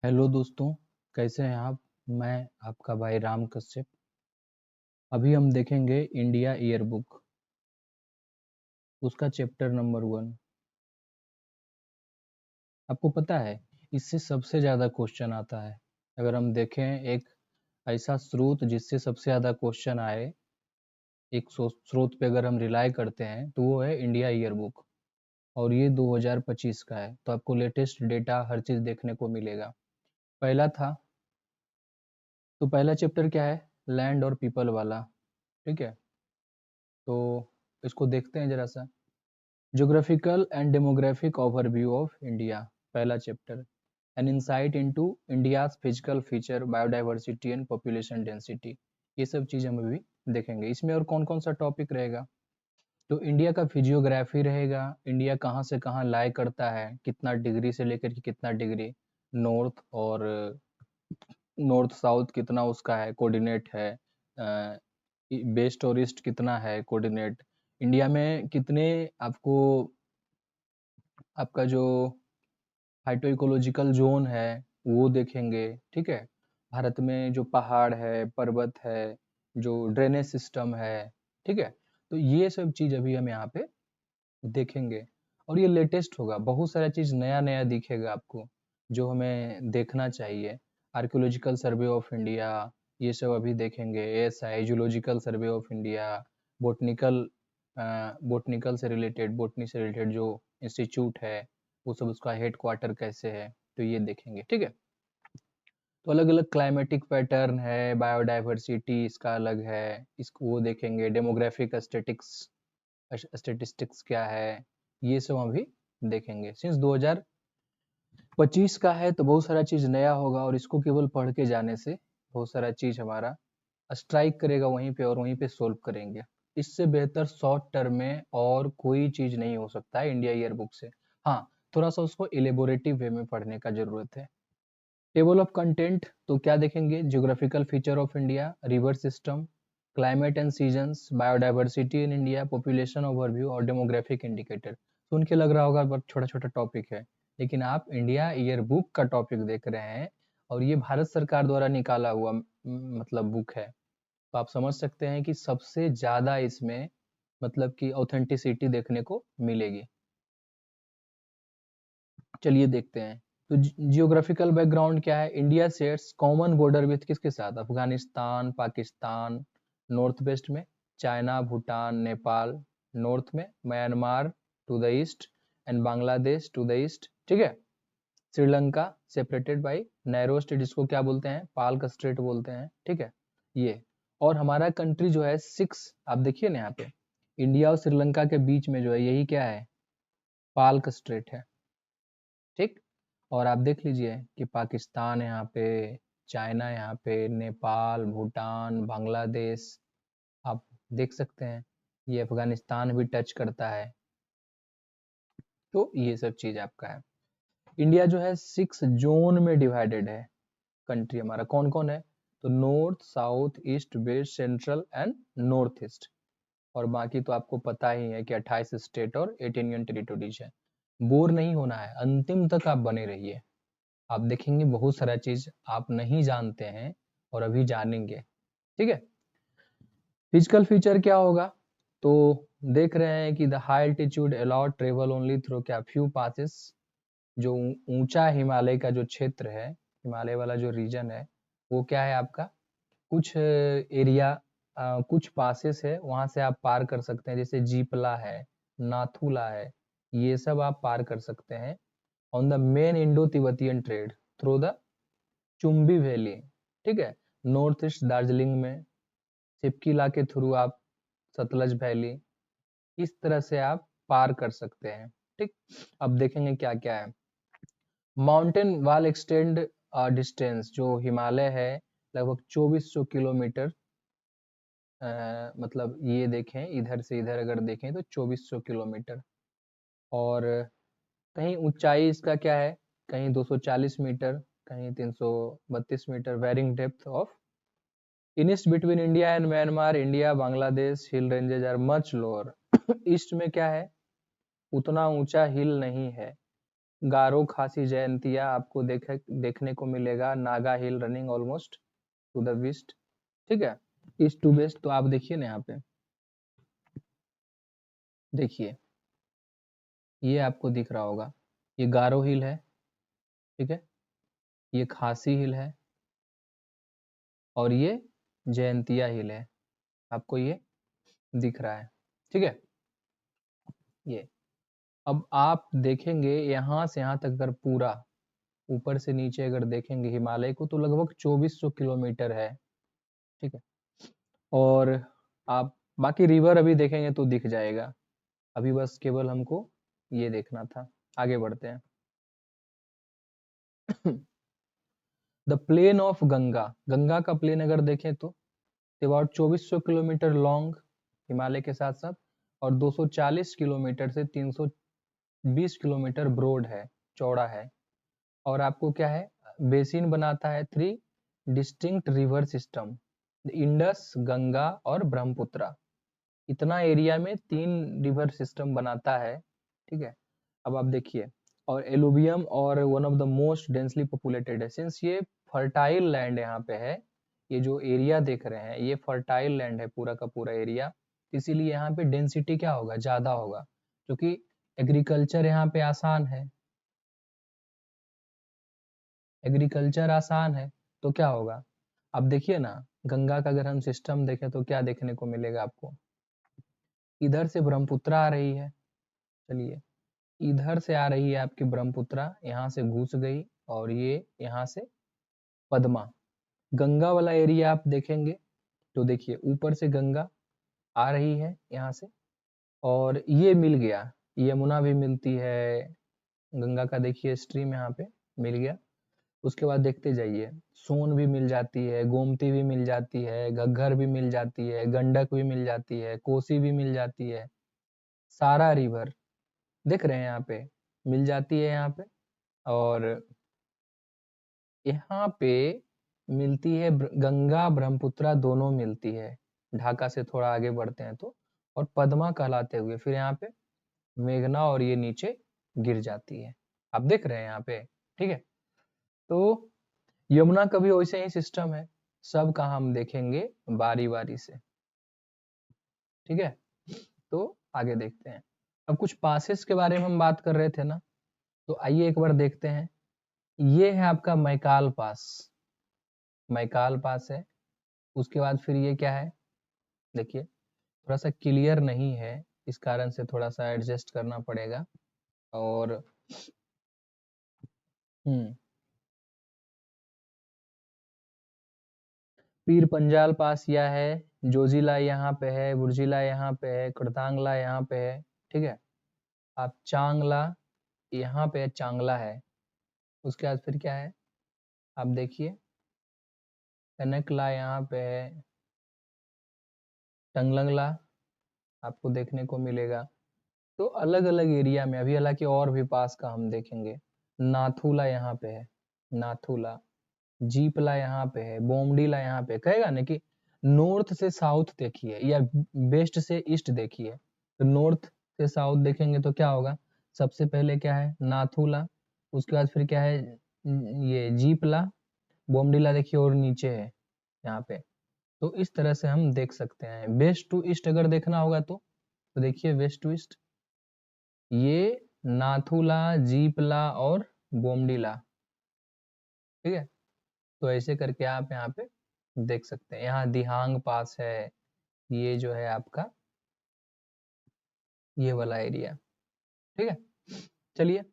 Hello दोस्तों, कैसे हैं आप? मैं आपका भाई राम कश्यप। अभी हम देखेंगे इंडिया ईयर बुक, उसका चैप्टर नंबर 1। आपको पता है, इससे सबसे ज़्यादा क्वेश्चन आता है। अगर हम देखें एक ऐसा स्रोत जिससे सबसे ज़्यादा क्वेश्चन आए, एक स्रोत पे अगर हम रिलाई करते हैं तो वो है इंडिया ईयर बुक। और ये 2025 का है, तो आपको लेटेस्ट डेटा हर चीज़ देखने को मिलेगा। पहला था, तो पहला चैप्टर क्या है? लैंड और पीपल वाला। ठीक है, तो इसको देखते हैं जरा सा। Geographical and demographic overview of India, पहला chapter. An insight into India's physical feature, biodiversity and population density. ये सब चीज़ हम अभी देखेंगे। इसमें और कौन कौन सा टॉपिक रहेगा? तो इंडिया का फिजियोग्राफी रहेगा, इंडिया कहाँ से कहाँ लाई करता है, कितना डिग्री से लेकर के कितना डिग्री नॉर्थ, और नॉर्थ साउथ कितना उसका है कोऑर्डिनेट है, वेस्ट और ईस्ट कितना है कोऑर्डिनेट। इंडिया में कितने आपको, आपका जो हाइड्रो इकोलॉजिकल जोन है वो देखेंगे। ठीक है, भारत में जो पहाड़ है, पर्वत है, जो ड्रेनेज सिस्टम है। ठीक है, तो ये सब चीज़ अभी हम यहाँ पे देखेंगे। और ये लेटेस्ट होगा, बहुत सारा चीज़ नया नया दिखेगा आपको जो हमें देखना चाहिए। आर्कियोलॉजिकल सर्वे ऑफ इंडिया, ये सब अभी देखेंगे। ASI zoological survey of India, botanical, botanical से रिलेटेड, बोटनी से रिलेटेड जो इंस्टीट्यूट है वो सब, उसका हेड क्वार्टर कैसे है, तो ये देखेंगे। ठीक है, तो अलग अलग क्लाइमेटिक पैटर्न है, बायोडाइवर्सिटी इसका अलग है, इसको वो देखेंगे। डेमोग्राफिक स्टेटिक्स, स्टेटिस्टिक्स क्या है, ये सब हम अभी देखेंगे। सिंस 2025 का है तो बहुत सारा चीज़ नया होगा, और इसको केवल पढ़ के जाने से बहुत सारा चीज़ हमारा स्ट्राइक करेगा वहीं पे, और वहीं पे सोल्व करेंगे। इससे बेहतर शॉर्ट टर्म में और कोई चीज़ नहीं हो सकता है इंडिया ईयर बुक से। हाँ, थोड़ा सा उसको इलेबोरेटिव वे में पढ़ने का जरूरत है। टेबल ऑफ कंटेंट तो क्या देखेंगे? Geographical feature of India, river system, climate and seasons, biodiversity in India, population overview और डेमोग्राफिक इंडिकेटर। सुन के लग रहा होगा बहुत छोटा छोटा टॉपिक है, लेकिन आप इंडिया ईयर बुक का टॉपिक देख रहे हैं, और ये भारत सरकार द्वारा निकाला हुआ मतलब बुक है। तो आप समझ सकते हैं कि सबसे ज्यादा इसमें मतलब कि ऑथेंटिसिटी देखने को मिलेगी। चलिए देखते हैं। तो जियोग्राफिकल बैकग्राउंड क्या है? India shares common border with किसके साथ? अफगानिस्तान, पाकिस्तान नॉर्थ वेस्ट में, चाइना, भूटान, नेपाल नॉर्थ में, Myanmar to the east and Bangladesh to the east. ठीक है, Sri Lanka separated by narrow strait, जिसको क्या बोलते हैं? पाल्क स्ट्रेट बोलते हैं। ठीक है, ये। और हमारा कंट्री जो है 6, आप देखिए ना यहाँ पे, इंडिया और श्रीलंका के बीच में जो है यही क्या है? पाल्क स्ट्रेट है। ठीक, और आप देख लीजिए कि पाकिस्तान यहाँ पे, चाइना यहाँ पे, नेपाल, भूटान, बांग्लादेश, आप देख सकते हैं। ये अफगानिस्तान भी टच करता है। तो ये सब चीज आपका है। इंडिया जो है 6 जोन में डिवाइडेड है। कंट्री हमारा कौन कौन है? तो north, south, east, west, central and north east. और बाकी तो आपको पता ही है कि 28 स्टेट और 8 यूनियन टेरिटोरीज है। बोर नहीं होना है, अंतिम तक आप बने रहिए। आप देखेंगे बहुत सारा चीज आप नहीं जानते हैं और अभी जानेंगे। ठीक है, फिजिकल फीचर क्या होगा? तो देख रहे हैं कि the high altitude allowed travel only through क्या? Few passes. जो ऊंचा हिमालय का जो क्षेत्र है, हिमालय वाला जो रीजन है, वो क्या है आपका? कुछ एरिया, कुछ पासेस है, वहां से आप पार कर सकते हैं। जैसे जीपला है, नाथुला है, ये सब आप पार कर सकते हैं on the main Indo Tibetan trade through the Chumbi valley. ठीक है, नॉर्थ ईस्ट दार्जिलिंग में सिपकिला के थ्रू आप सतलज वैली, इस तरह से आप पार कर सकते हैं। ठीक, अब देखेंगे क्या क्या है। माउंटेन वाल एक्सटेंड डिस्टेंस, जो हिमालय है लगभग 2400 किलोमीटर। मतलब ये देखें, इधर से इधर अगर देखें तो 2400 किलोमीटर। और कहीं ऊंचाई इसका क्या है? कहीं 240 मीटर, कहीं 332 metre. Varying depth of in east between India and Myanmar, India Bangladesh hill ranges are much lower. East में क्या है? उतना ऊंचा हिल नहीं है। गारो खासी जयंतिया आपको देखने को मिलेगा। Naga hill running almost to the west, ठीक है, ईस्ट टू वेस्ट। तो आप देखिए ना यहाँ पे, देखिए ये आपको दिख रहा होगा, ये गारो हिल है, ठीक है, ये खासी हिल है, और ये जयंतिया हिल है, आपको ये दिख रहा है, ठीक है। ये अब आप देखेंगे यहाँ से यहाँ तक अगर पूरा ऊपर से नीचे अगर देखेंगे हिमालय को, तो लगभग 2400 किलोमीटर है, ठीक है। और आप बाकी रिवर अभी देखेंगे तो दिख जाएगा, अभी बस केवल हमको ये देखना था। आगे बढ़ते हैं। The plain of Ganga, Ganga का प्लेन अगर देखें तो अबाउट 2400 किलोमीटर लॉन्ग हिमालय के साथ साथ, और 240 किलोमीटर से 320 किलोमीटर ब्रॉड है, चौड़ा है। और आपको क्या है, बेसिन बनाता है 3 distinct river system, Indus, Ganga और ब्रह्मपुत्रा। इतना एरिया में 3 रिवर सिस्टम बनाता है, ठीक है। अब आप देखिए, और एलुवियम और one of the most densely populated है, सिंस ये फर्टाइल लैंड यहाँ पे है। ये जो एरिया देख रहे हैं ये फर्टाइल लैंड है पूरा का पूरा एरिया, इसीलिए यहाँ पे डेंसिटी क्या होगा, ज्यादा होगा, क्योंकि एग्रीकल्चर यहाँ पे आसान है, एग्रीकल्चर आसान है, तो क्या होगा। अब देखिए ना, गंगा का अगर हम सिस्टम देखें तो क्या देखने को मिलेगा आपको, इधर से ब्रह्मपुत्र आ रही है, चलिए इधर से आ रही है आपकी ब्रह्मपुत्रा, यहाँ से घुस गई, और ये यहाँ से पद्मा। गंगा वाला एरिया आप देखेंगे तो देखिए ऊपर से गंगा आ रही है यहाँ से, और ये मिल गया, यमुना भी मिलती है, गंगा का देखिए स्ट्रीम यहाँ पे मिल गया। उसके बाद देखते जाइए, सोन भी मिल जाती है, गोमती भी मिल जाती है, घग्गर भी मिल जाती है, गंडक भी मिल जाती है, कोसी भी मिल जाती है, सारा रिवर दिख रहे हैं यहाँ पे मिल जाती है यहाँ पे। और यहाँ पे मिलती है गंगा ब्रह्मपुत्रा दोनों मिलती है, ढाका से थोड़ा आगे बढ़ते हैं तो, और पद्मा कहलाते हुए फिर यहाँ पे मेघना और ये नीचे गिर जाती है, आप देख रहे हैं यहाँ पे, ठीक है। तो यमुना का भी वैसे ही सिस्टम है, सब का हम देखेंगे बारी बारी से, ठीक है। तो आगे देखते हैं, अब कुछ पासेस के बारे में हम बात कर रहे थे ना, तो आइए एक बार देखते हैं। ये है आपका मैकाल पास, मैकाल पास है। उसके बाद फिर ये क्या है, देखिए थोड़ा सा क्लियर नहीं है, इस कारण से थोड़ा सा एडजस्ट करना पड़ेगा। और हम्म पीर पंजाल पास यह है, जोजिला यहाँ पे है, बुर्जिला यहाँ पे है, कृतांगला यहाँ पे है, ठीक है। आप चांगला यहाँ पे चांगला है। उसके बाद फिर क्या है, आप देखिए कनकला यहाँ पे है, टंगलंगला आपको देखने को मिलेगा। तो अलग अलग एरिया में अभी हालांकि और भी पास का हम देखेंगे। नाथुला यहाँ पे है, नाथुला, जीपला यहाँ पे है, बोमडीला यहाँ पे, कहेगा ना कि नॉर्थ से साउथ देखिए या वेस्ट से ईस्ट देखिए, तो नॉर्थ से साउथ देखेंगे तो क्या होगा, सबसे पहले क्या है, नाथुला। उसके बाद फिर क्या है, ये जीपला, बोमडीला देखिए और नीचे है यहाँ पे। तो इस तरह से हम देख सकते हैं। वेस्ट टू ईस्ट अगर देखना होगा तो देखिए वेस्ट टू ईस्ट, ये नाथुला, जीपला और बोमडीला, ठीक है। तो ऐसे करके आप यहाँ पे देख सकते हैं। यहाँ दिहांग पास है, ये जो है आपका ये वाला एरिया, ठीक है। चलिए,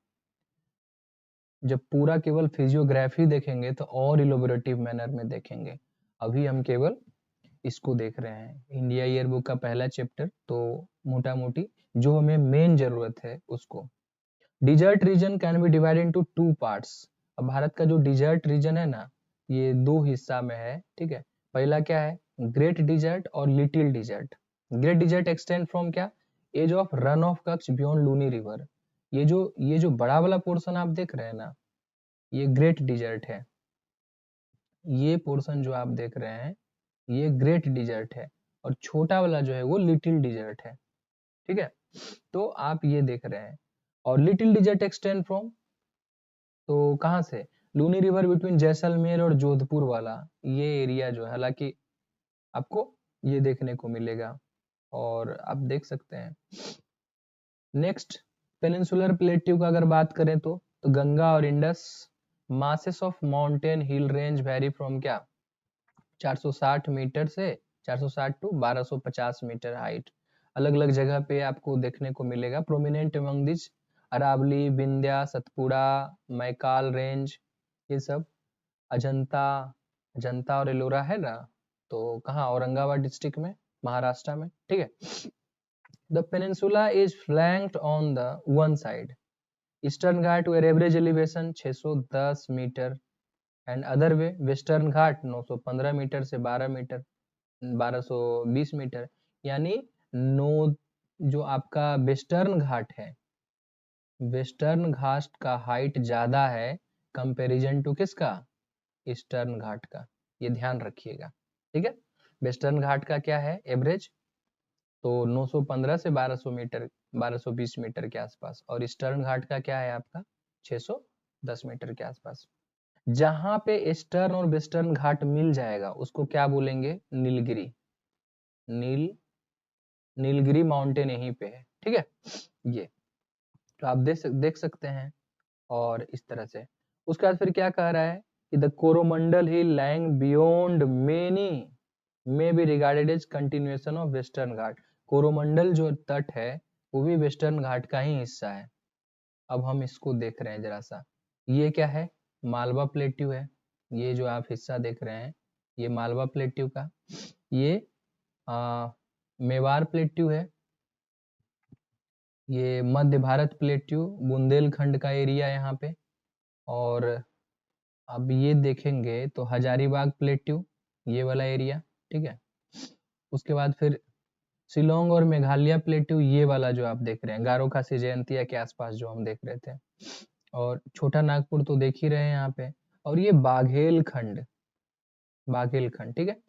जब पूरा केवल फिजियोग्राफी देखेंगे तो और इलोबरेटिव मैनर में देखेंगे। अभी हम केवल इसको देख रहे हैं, इंडिया ईयर बुक का पहला चैप्टर, तो मोटा मोटी जो हमें मेन जरूरत है उसको। Desert region can be divided into 2 parts. अब भारत का जो डिजर्ट रीजन है ना, ये 2 हिस्सा में है, ठीक है। पहला क्या है, ग्रेट डिजर्ट और little desert. Great desert extend from क्या, edge of Rann of Kutch beyond Luni river. ये जो बड़ा वाला पोर्शन आप देख रहे हैं ना, ये ग्रेट डिजर्ट है। ये पोर्शन जो आप देख रहे हैं ये ग्रेट डिजर्ट है, और छोटा वाला जो है वो लिटिल डिजर्ट है, ठीक है। तो आप ये देख रहे हैं, और लिटिल डिजर्ट एक्सटेंड फ्रॉम तो कहाँ से, लूनी रिवर बिटवीन जैसलमेर और जोधपुर वाला ये एरिया जो है, हालांकि आपको ये देखने को मिलेगा और आप देख सकते हैं। नेक्स्ट, पेनिनसुलर प्लेट्यू का अगर बात करें तो गंगा और Indus masses of mountain hill range very from क्या 460 मीटर से 460 टू 1250 मीटर हाइट, अलग अलग जगह पे आपको देखने को मिलेगा। Prominent among this Aravalli, Vindhya, Satpura, Maikal range, ये सब अजंता, अजंता और एलोरा है ना, तो कहाँ, औरंगाबाद डिस्ट्रिक्ट में, महाराष्ट्र में, ठीक है। The peninsula is flanked on the one side eastern ghat where average elevation 610 metre and other way western ghat 915 metre से 1220 मीटर, यानी नो जो आपका वेस्टर्न घाट है, वेस्टर्न घाट का हाइट ज्यादा है कंपैरिजन टू किसका, ईस्टर्न घाट का, ये ध्यान रखिएगा, ठीक है। वेस्टर्न घाट का क्या है एवरेज, तो 915 से 1200 मीटर, 1220 मीटर के आसपास, और ईस्टर्न घाट का क्या है आपका 610 मीटर के आसपास। जहां पे ईस्टर्न और वेस्टर्न घाट मिल जाएगा उसको क्या बोलेंगे, नीलगिरी, नील नीलगिरी माउंटेन यहीं पे है, ठीक है। ये तो आप देख सकते हैं। और इस तरह से उसके बाद फिर क्या कह रहा है कि the Coromandel hill lying beyond many may be regarded as continuation of western Ghat, Coromandel जो तट है वो भी वेस्टर्न घाट का ही हिस्सा है। अब हम इसको देख रहे हैं जरा सा, ये क्या है, मालवा प्लेट्यू है, ये जो आप हिस्सा देख रहे हैं ये मालवा प्लेट्यू का, ये मेवाड़ प्लेट्यू है, ये मध्य भारत प्लेट्यू बुंदेलखंड का एरिया यहाँ पे, और अब ये देखेंगे तो हजारीबाग प्लेट्यू ये वाला एरिया, ठीक है। उसके बाद फिर शिलोंग और मेघालय प्लेट्यू ये वाला जो आप देख रहे हैं, गारो खासी जयंतिया के आसपास जो हम देख रहे थे, और छोटा नागपुर तो देख ही रहे हैं यहाँ पे, और ये बाघेल खंड, बाघेल खंड, ठीक है।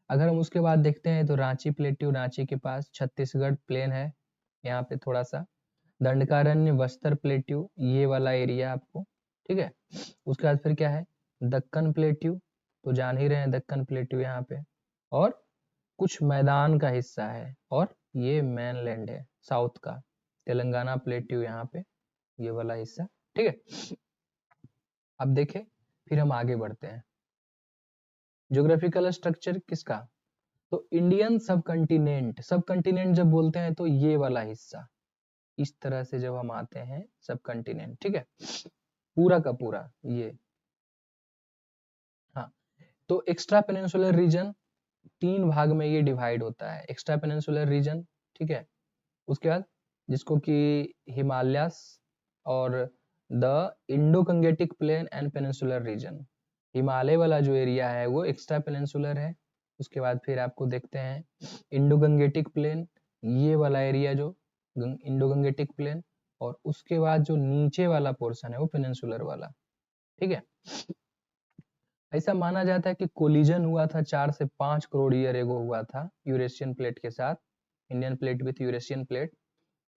अगर हम उसके बाद देखते हैं तो रांची प्लेट्यू, रांची के पास छत्तीसगढ़ प्लेन है यहाँ पे थोड़ा सा, दंडकारण्य बस्तर प्लेट्यू ये वाला एरिया आपको, ठीक है। उसके बाद फिर क्या है, दक्कन प्लेट्यू, तो जान ही रहे हैं दक्कन प्लेट्यू यहाँ पे, और कुछ मैदान का हिस्सा है, और ये मेनलैंड है साउथ का, तेलंगाना प्लेट्यू यहाँ पे ये वाला हिस्सा, ठीक है। अब देखें, फिर हम आगे बढ़ते हैं। ज्योग्राफिकल स्ट्रक्चर किसका, तो इंडियन सब कंटिनेंट, सब कंटिनेंट जब बोलते हैं तो ये वाला हिस्सा, इस तरह से जब हम आते हैं सब कंटिनेंट, ठीक है, पूरा का पूरा ये, हाँ। तो एक्स्ट्रा पेनिनसुलर रीजन 3 भाग में ये डिवाइड होता है, एक्स्ट्रा पेनिनसुलर रीजन, ठीक है। उसके बाद जिसको कि हिमालयस और the Indo Gangetic plain and peninsular reason, Himalaya वाला जो एरिया है वो एक्स्ट्रा पेनिनसुलर है। उसके बाद फिर आपको देखते हैं इंडो गंगेटिक प्लेन, ये वाला एरिया जो इंडो गंगेटिक प्लेन, और उसके बाद जो नीचे वाला पोर्शन है वो पेनिनसुलर वाला, ठीक है। ऐसा माना जाता है कि कोलिजन हुआ था 4 से 5 करोड़ ईयर एगो हुआ था यूरेशियन प्लेट के साथ, Indian plate with Eurasian plate.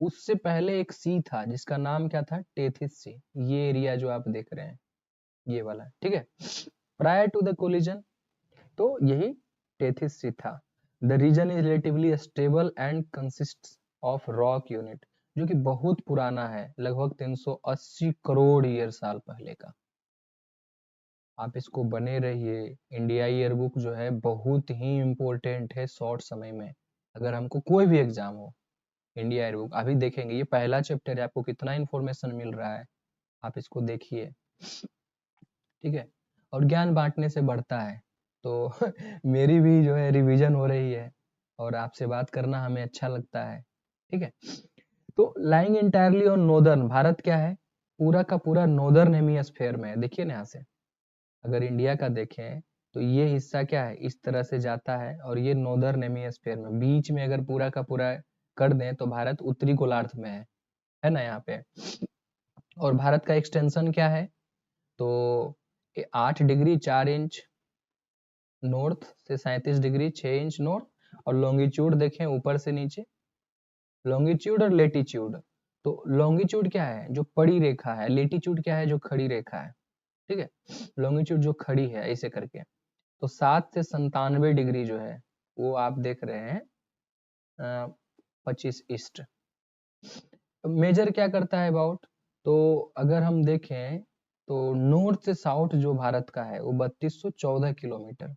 उससे पहले एक सी था जिसका नाम क्या था, टेथिस सी, ये एरिया जो आप देख रहे हैं ये वाला, ठीक है। प्रायर टू द कोलिजन, तो यही टेथिस सी था। The region is relatively stable and consist of rock unit, जो कि बहुत पुराना है, लगभग 380 करोड़ ईयर साल पहले का। आप इसको बने रहिए, इंडिया ईयरबुक जो है बहुत ही इम्पोर्टेंट है शॉर्ट समय में, अगर हमको कोई भी एग्जाम हो, इंडिया ईयरबुक अभी देखेंगे, ये पहला चैप्टर है, आपको कितना इन्फॉर्मेशन मिल रहा है, आप इसको देखिए, ठीक है। और ज्ञान बांटने से बढ़ता है, तो मेरी भी जो है रिवीजन हो रही है, और आपसे बात करना हमें अच्छा लगता है, ठीक है। तो lying entirely on northern, Bharat क्या है, पूरा का पूरा नॉर्दर्न हेमिस्फीयर में है, देखिए ना यहाँ से, अगर इंडिया का देखें तो ये हिस्सा क्या है, इस तरह से जाता है, और ये नॉर्दर्न हेमिस्फीयर में, बीच में अगर पूरा का पूरा कर दें तो भारत उत्तरी गोलार्ध में है ना यहाँ पे। और भारत का एक्सटेंशन क्या है, तो 8 डिग्री 4 इंच नॉर्थ से 37 डिग्री 6 इंच नॉर्थ, और लॉन्गिट्यूड देखें ऊपर से नीचे, लॉन्गिट्यूड और लेटीट्यूड, तो लॉन्गिट्यूड क्या है, जो पड़ी रेखा है, लेटीट्यूड क्या है, जो खड़ी रेखा है, ठीक है। लॉन्गिट्यूड जो खड़ी है ऐसे करके, तो 7 से 97 डिग्री जो है वो आप देख रहे हैं 25 ईस्ट। मेजर क्या करता है अबाउट, तो अगर हम देखें तो नॉर्थ से साउथ जो भारत का है वो 3214 किलोमीटर,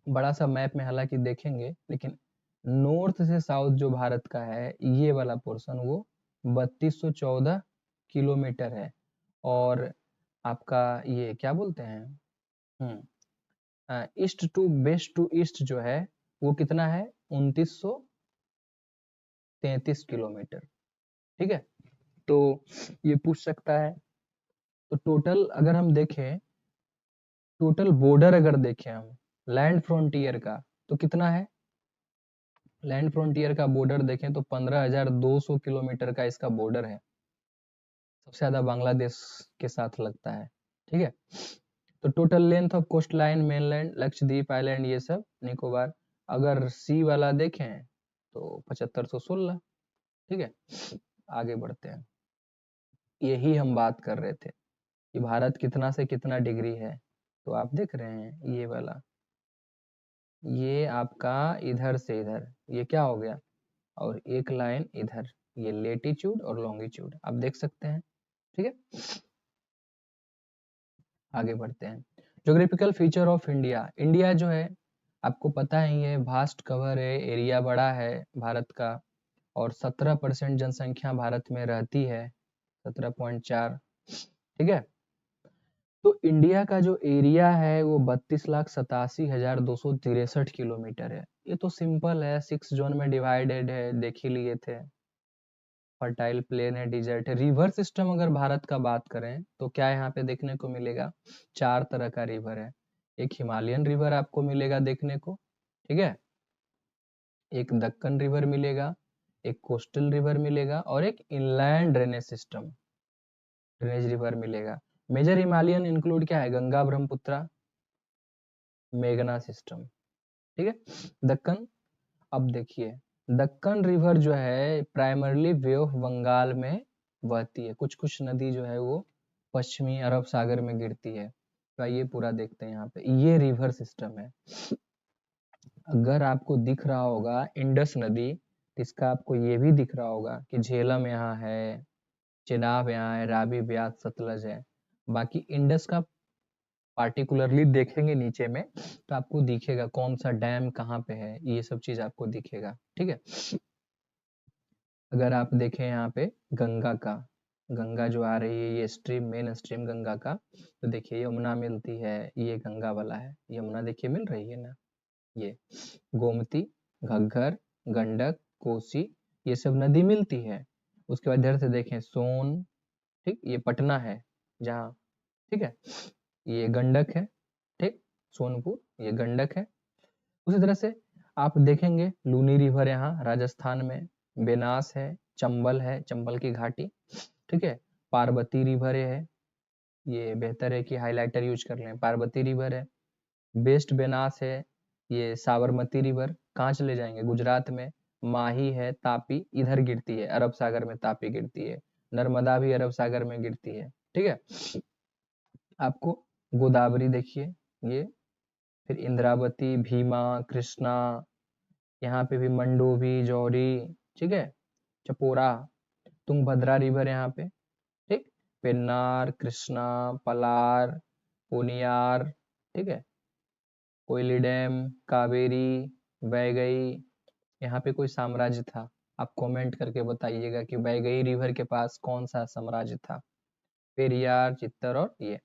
बड़ा सा मैप में हालांकि देखेंगे, लेकिन नॉर्थ से साउथ जो भारत का है ये वाला पोर्शन वो 3214 किलोमीटर है। और आपका ये क्या बोलते हैं, east to west to east जो है वो कितना है, 2933 किलोमीटर, ठीक है। तो ये पूछ सकता है। तो टोटल अगर हम देखें, टोटल बॉर्डर अगर देखें हम लैंड फ्रंटियर का, तो कितना है, लैंड फ्रंटियर का बॉर्डर देखें तो 15,200 किलोमीटर का इसका बॉर्डर है। सबसे ज्यादा बांग्लादेश के साथ लगता है, ठीक है। तो total length of coast line, mainland, Lakshadweep island, ये सब निकोबार। अगर सी वाला देखें तो 7516, ठीक है। आगे बढ़ते हैं, यही हम बात कर रहे थे कि भारत कितना से कितना डिग्री है। तो आप देख रहे हैं ये वाला, ये आपका इधर से इधर ये क्या हो गया, और एक लाइन इधर, ये लेटीट्यूड और लॉन्गिट्यूड आप देख सकते हैं, ठीक है। आगे बढ़ते हैं, geographical feature of India. India जो है आपको पता ही है, भास्ट कवर है, एरिया बड़ा है भारत का, और 17% जनसंख्या भारत में रहती है, 17.4, ठीक है। तो इंडिया का जो एरिया है वो 32,87,263 किलोमीटर है। ये तो सिंपल है, 6 जोन में डिवाइडेड है, देख ही लिए थे। फर्टाइल प्लेन है, डिजर्ट है। रिवर सिस्टम अगर भारत का बात करें तो क्या यहाँ पे देखने को मिलेगा, 4 तरह का रिवर है। एक हिमालयन रिवर आपको मिलेगा देखने को, ठीक है, एक दक्कन रिवर मिलेगा, एक कोस्टल रिवर मिलेगा, और एक inland drainage system, drainage river मिलेगा। मेजर हिमालयन इंक्लूड क्या है, गंगा, ब्रह्मपुत्रा, मेघना सिस्टम, ठीक है। दक्कन, अब देखिए दक्कन रिवर जो है प्राइमरली बे ऑफ बंगाल में बहती है, कुछ कुछ नदी जो है वो पश्चिमी अरब सागर में गिरती है। तो ये पूरा देखते हैं यहाँ पे, ये रिवर सिस्टम है। अगर आपको दिख रहा होगा इंडस नदी, तो इसका आपको ये भी दिख रहा होगा कि झेलम यहाँ है, चेनाब यहाँ है, रावी, ब्यास, सतलज है। बाकी इंडस का पार्टिकुलरली देखेंगे नीचे में तो आपको दिखेगा कौन सा डैम कहाँ पे है, ये सब चीज आपको दिखेगा, ठीक है। अगर आप देखें यहाँ पे गंगा का, गंगा जो आ रही है ये स्ट्रीम, मेन स्ट्रीम गंगा का, तो देखिए यमुना मिलती है, ये गंगा वाला है, यमुना देखिए मिल रही है ना, ये गोमती, घग्गर, गंडक, कोसी, ये सब नदी मिलती है। उसके बाद इधर से देखें सोन, ठीक, ये पटना है जहाँ, ठीक है, ये गंडक है, ठीक, सोनपुर ये गंडक है। उसी तरह से आप देखेंगे लूनी रिवर यहाँ राजस्थान में, बेनास है, चंबल है, चंबल की घाटी, ठीक है, पार्वती रिवर है, ये बेहतर है कि हाइलाइटर यूज कर लें, पार्वती रिवर है, वेस्ट बेनास है, ये साबरमती रिवर कहाँ चले जाएंगे, गुजरात में, माही है, तापी इधर गिरती है, अरब सागर में तापी गिरती है, नर्मदा भी अरब सागर में गिरती है, ठीक है। आपको गोदावरी देखिए ये, फिर इंद्रावती, भीमा, कृष्णा, यहाँ पे भी मंडोवी, जौहरी, ठीक है, चपोरा, तुंगभद्रा रिवर यहाँ पे, ठीक, पेन्नार, कृष्णा, पलार, पोनियार, ठीक है, कोयली डैम, कावेरी, वैगई। यहाँ पे कोई साम्राज्य था, आप कमेंट करके बताइएगा कि वैगई रिवर के पास कौन सा साम्राज्य था। पेरियार, चित्तर, और ये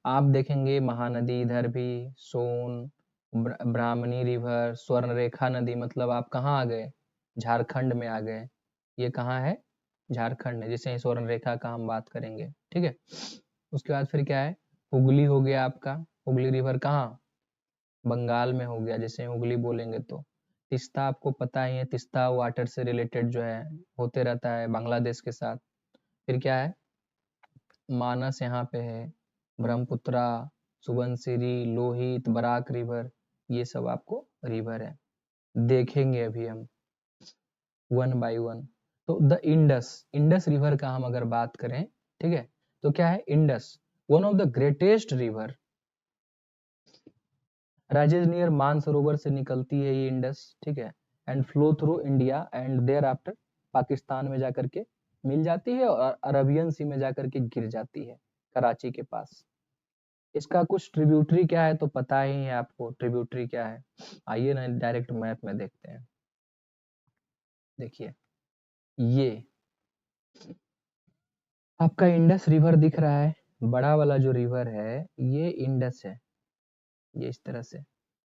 आप देखेंगे महानदी इधर भी, सोन, ब्राह्मणी रिवर, स्वर्णरेखा नदी, मतलब आप कहाँ आ गए, झारखंड में आ गए। ये कहाँ है, झारखंड है, जिसे स्वर्ण रेखा का हम बात करेंगे, ठीक है। उसके बाद फिर क्या है, हुगली हो गया आपका, हुगली रिवर कहाँ, बंगाल में हो गया, जैसे हुगली बोलेंगे तो। तिस्ता आपको पता ही है, तिस्ता वाटर से रिलेटेड जो है होते रहता है बांग्लादेश के साथ। फिर क्या है, मानस यहाँ पे है, ब्रह्मपुत्रा, सुबनसिरी, लोहित, बराक रिवर, ये सब आपको रिवर है, देखेंगे अभी हम वन बाय वन। तो द इंडस, इंडस रिवर का हम अगर बात करें, ठीक है, तो क्या है Indus, one of the greatest river, rises near Mansarovar से निकलती है ये इंडस, ठीक है, and flow through India and thereafter Pakistan में जाकर के मिल जाती है और अरबियन सी में जाकर के गिर जाती है कराची के पास। इसका कुछ ट्रिब्यूटरी क्या है तो पता ही है आपको, ट्रिब्यूटरी क्या है, आइए ना डायरेक्ट मैप में देखते हैं। देखिए ये आपका इंडस रिवर दिख रहा है, बड़ा वाला जो रिवर है ये इंडस है, ये इस तरह से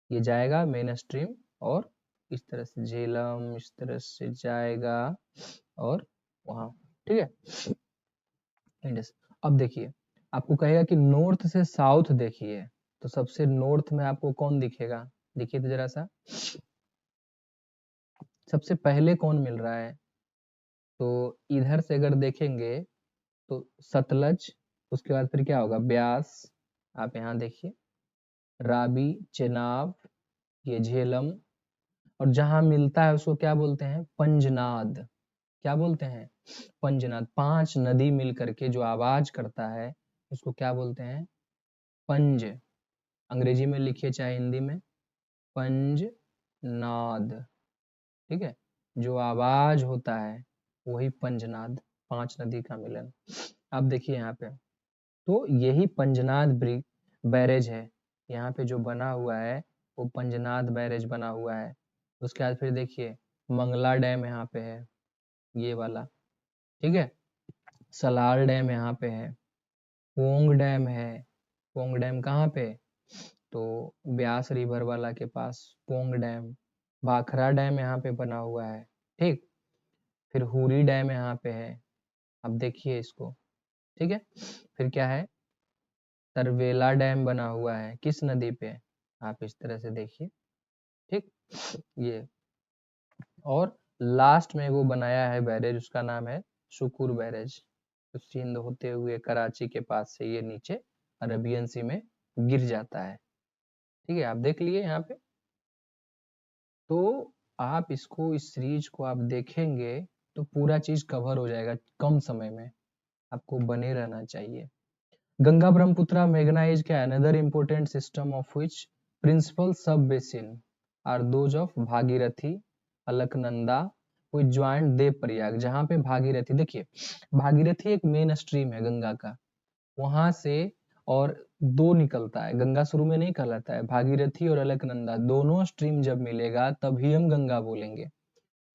ये जाएगा मेन स्ट्रीम और इस तरह से झेलम इस तरह से जाएगा और वहां, ठीक है इंडस। अब देखिए आपको कहेगा कि नॉर्थ से साउथ देखिए, तो सबसे नॉर्थ में आपको कौन दिखेगा, देखिए तो जरा सा, सबसे पहले कौन मिल रहा है, तो इधर से अगर देखेंगे तो सतलज, उसके बाद फिर क्या होगा ब्यास, आप यहाँ देखिए राबी, चेनाब, ये झेलम, और जहां मिलता है उसको क्या बोलते हैं पंजनाद, क्या बोलते हैं पंजनाद, 5 नदी मिल करके जो आवाज करता है उसको क्या बोलते हैं पंज, अंग्रेजी में लिखिए चाहे हिंदी में, पंजनाद, ठीक है, जो आवाज होता है वही पंजनाद, 5 नदी का मिलन। अब देखिए यहाँ पे, तो यही पंजनाद बैरेज है, यहाँ पे जो बना हुआ है वो पंजनाद बैरेज बना हुआ है। उसके बाद फिर देखिए मंगला डैम यहाँ पे है, ये वाला, ठीक है, सलाल डैम यहाँ पे है, पोंग डैम है, पोंग डैम कहाँ पे, तो ब्यास रिवर वाला के पास पोंग डैम, भाखरा डैम यहाँ पे बना हुआ है, ठीक, फिर हुरी डैम यहाँ पे है, अब देखिए इसको, ठीक है, फिर क्या है तरवेला डैम बना हुआ है किस नदी पे, आप इस तरह से देखिए, ठीक, ये, और लास्ट में वो बनाया है बैरेज उसका नाम है सुकुर बैरेज, तो सिंध होते हुए कराची के पास से ये नीचे अरबियन सी में गिर जाता है, ठीक है, आप देख लिए यहाँ पे। तो आप इसको इस सीरीज को आप देखेंगे तो पूरा चीज कवर हो जाएगा कम समय में, आपको बने रहना चाहिए। गंगा ब्रह्मपुत्र मेघना इज क्या है another important system of which principal sub basin are those of Bhagirathi Alaknanda which joint Dev Prayag, जहां पे भागीरथी, देखिए भागीरथी एक मेन स्ट्रीम है गंगा का, वहां से और दो निकलता है, गंगा शुरू में नहीं कहलाता है, भागीरथी और अलकनंदा दोनों स्ट्रीम जब मिलेगा तभी हम गंगा बोलेंगे,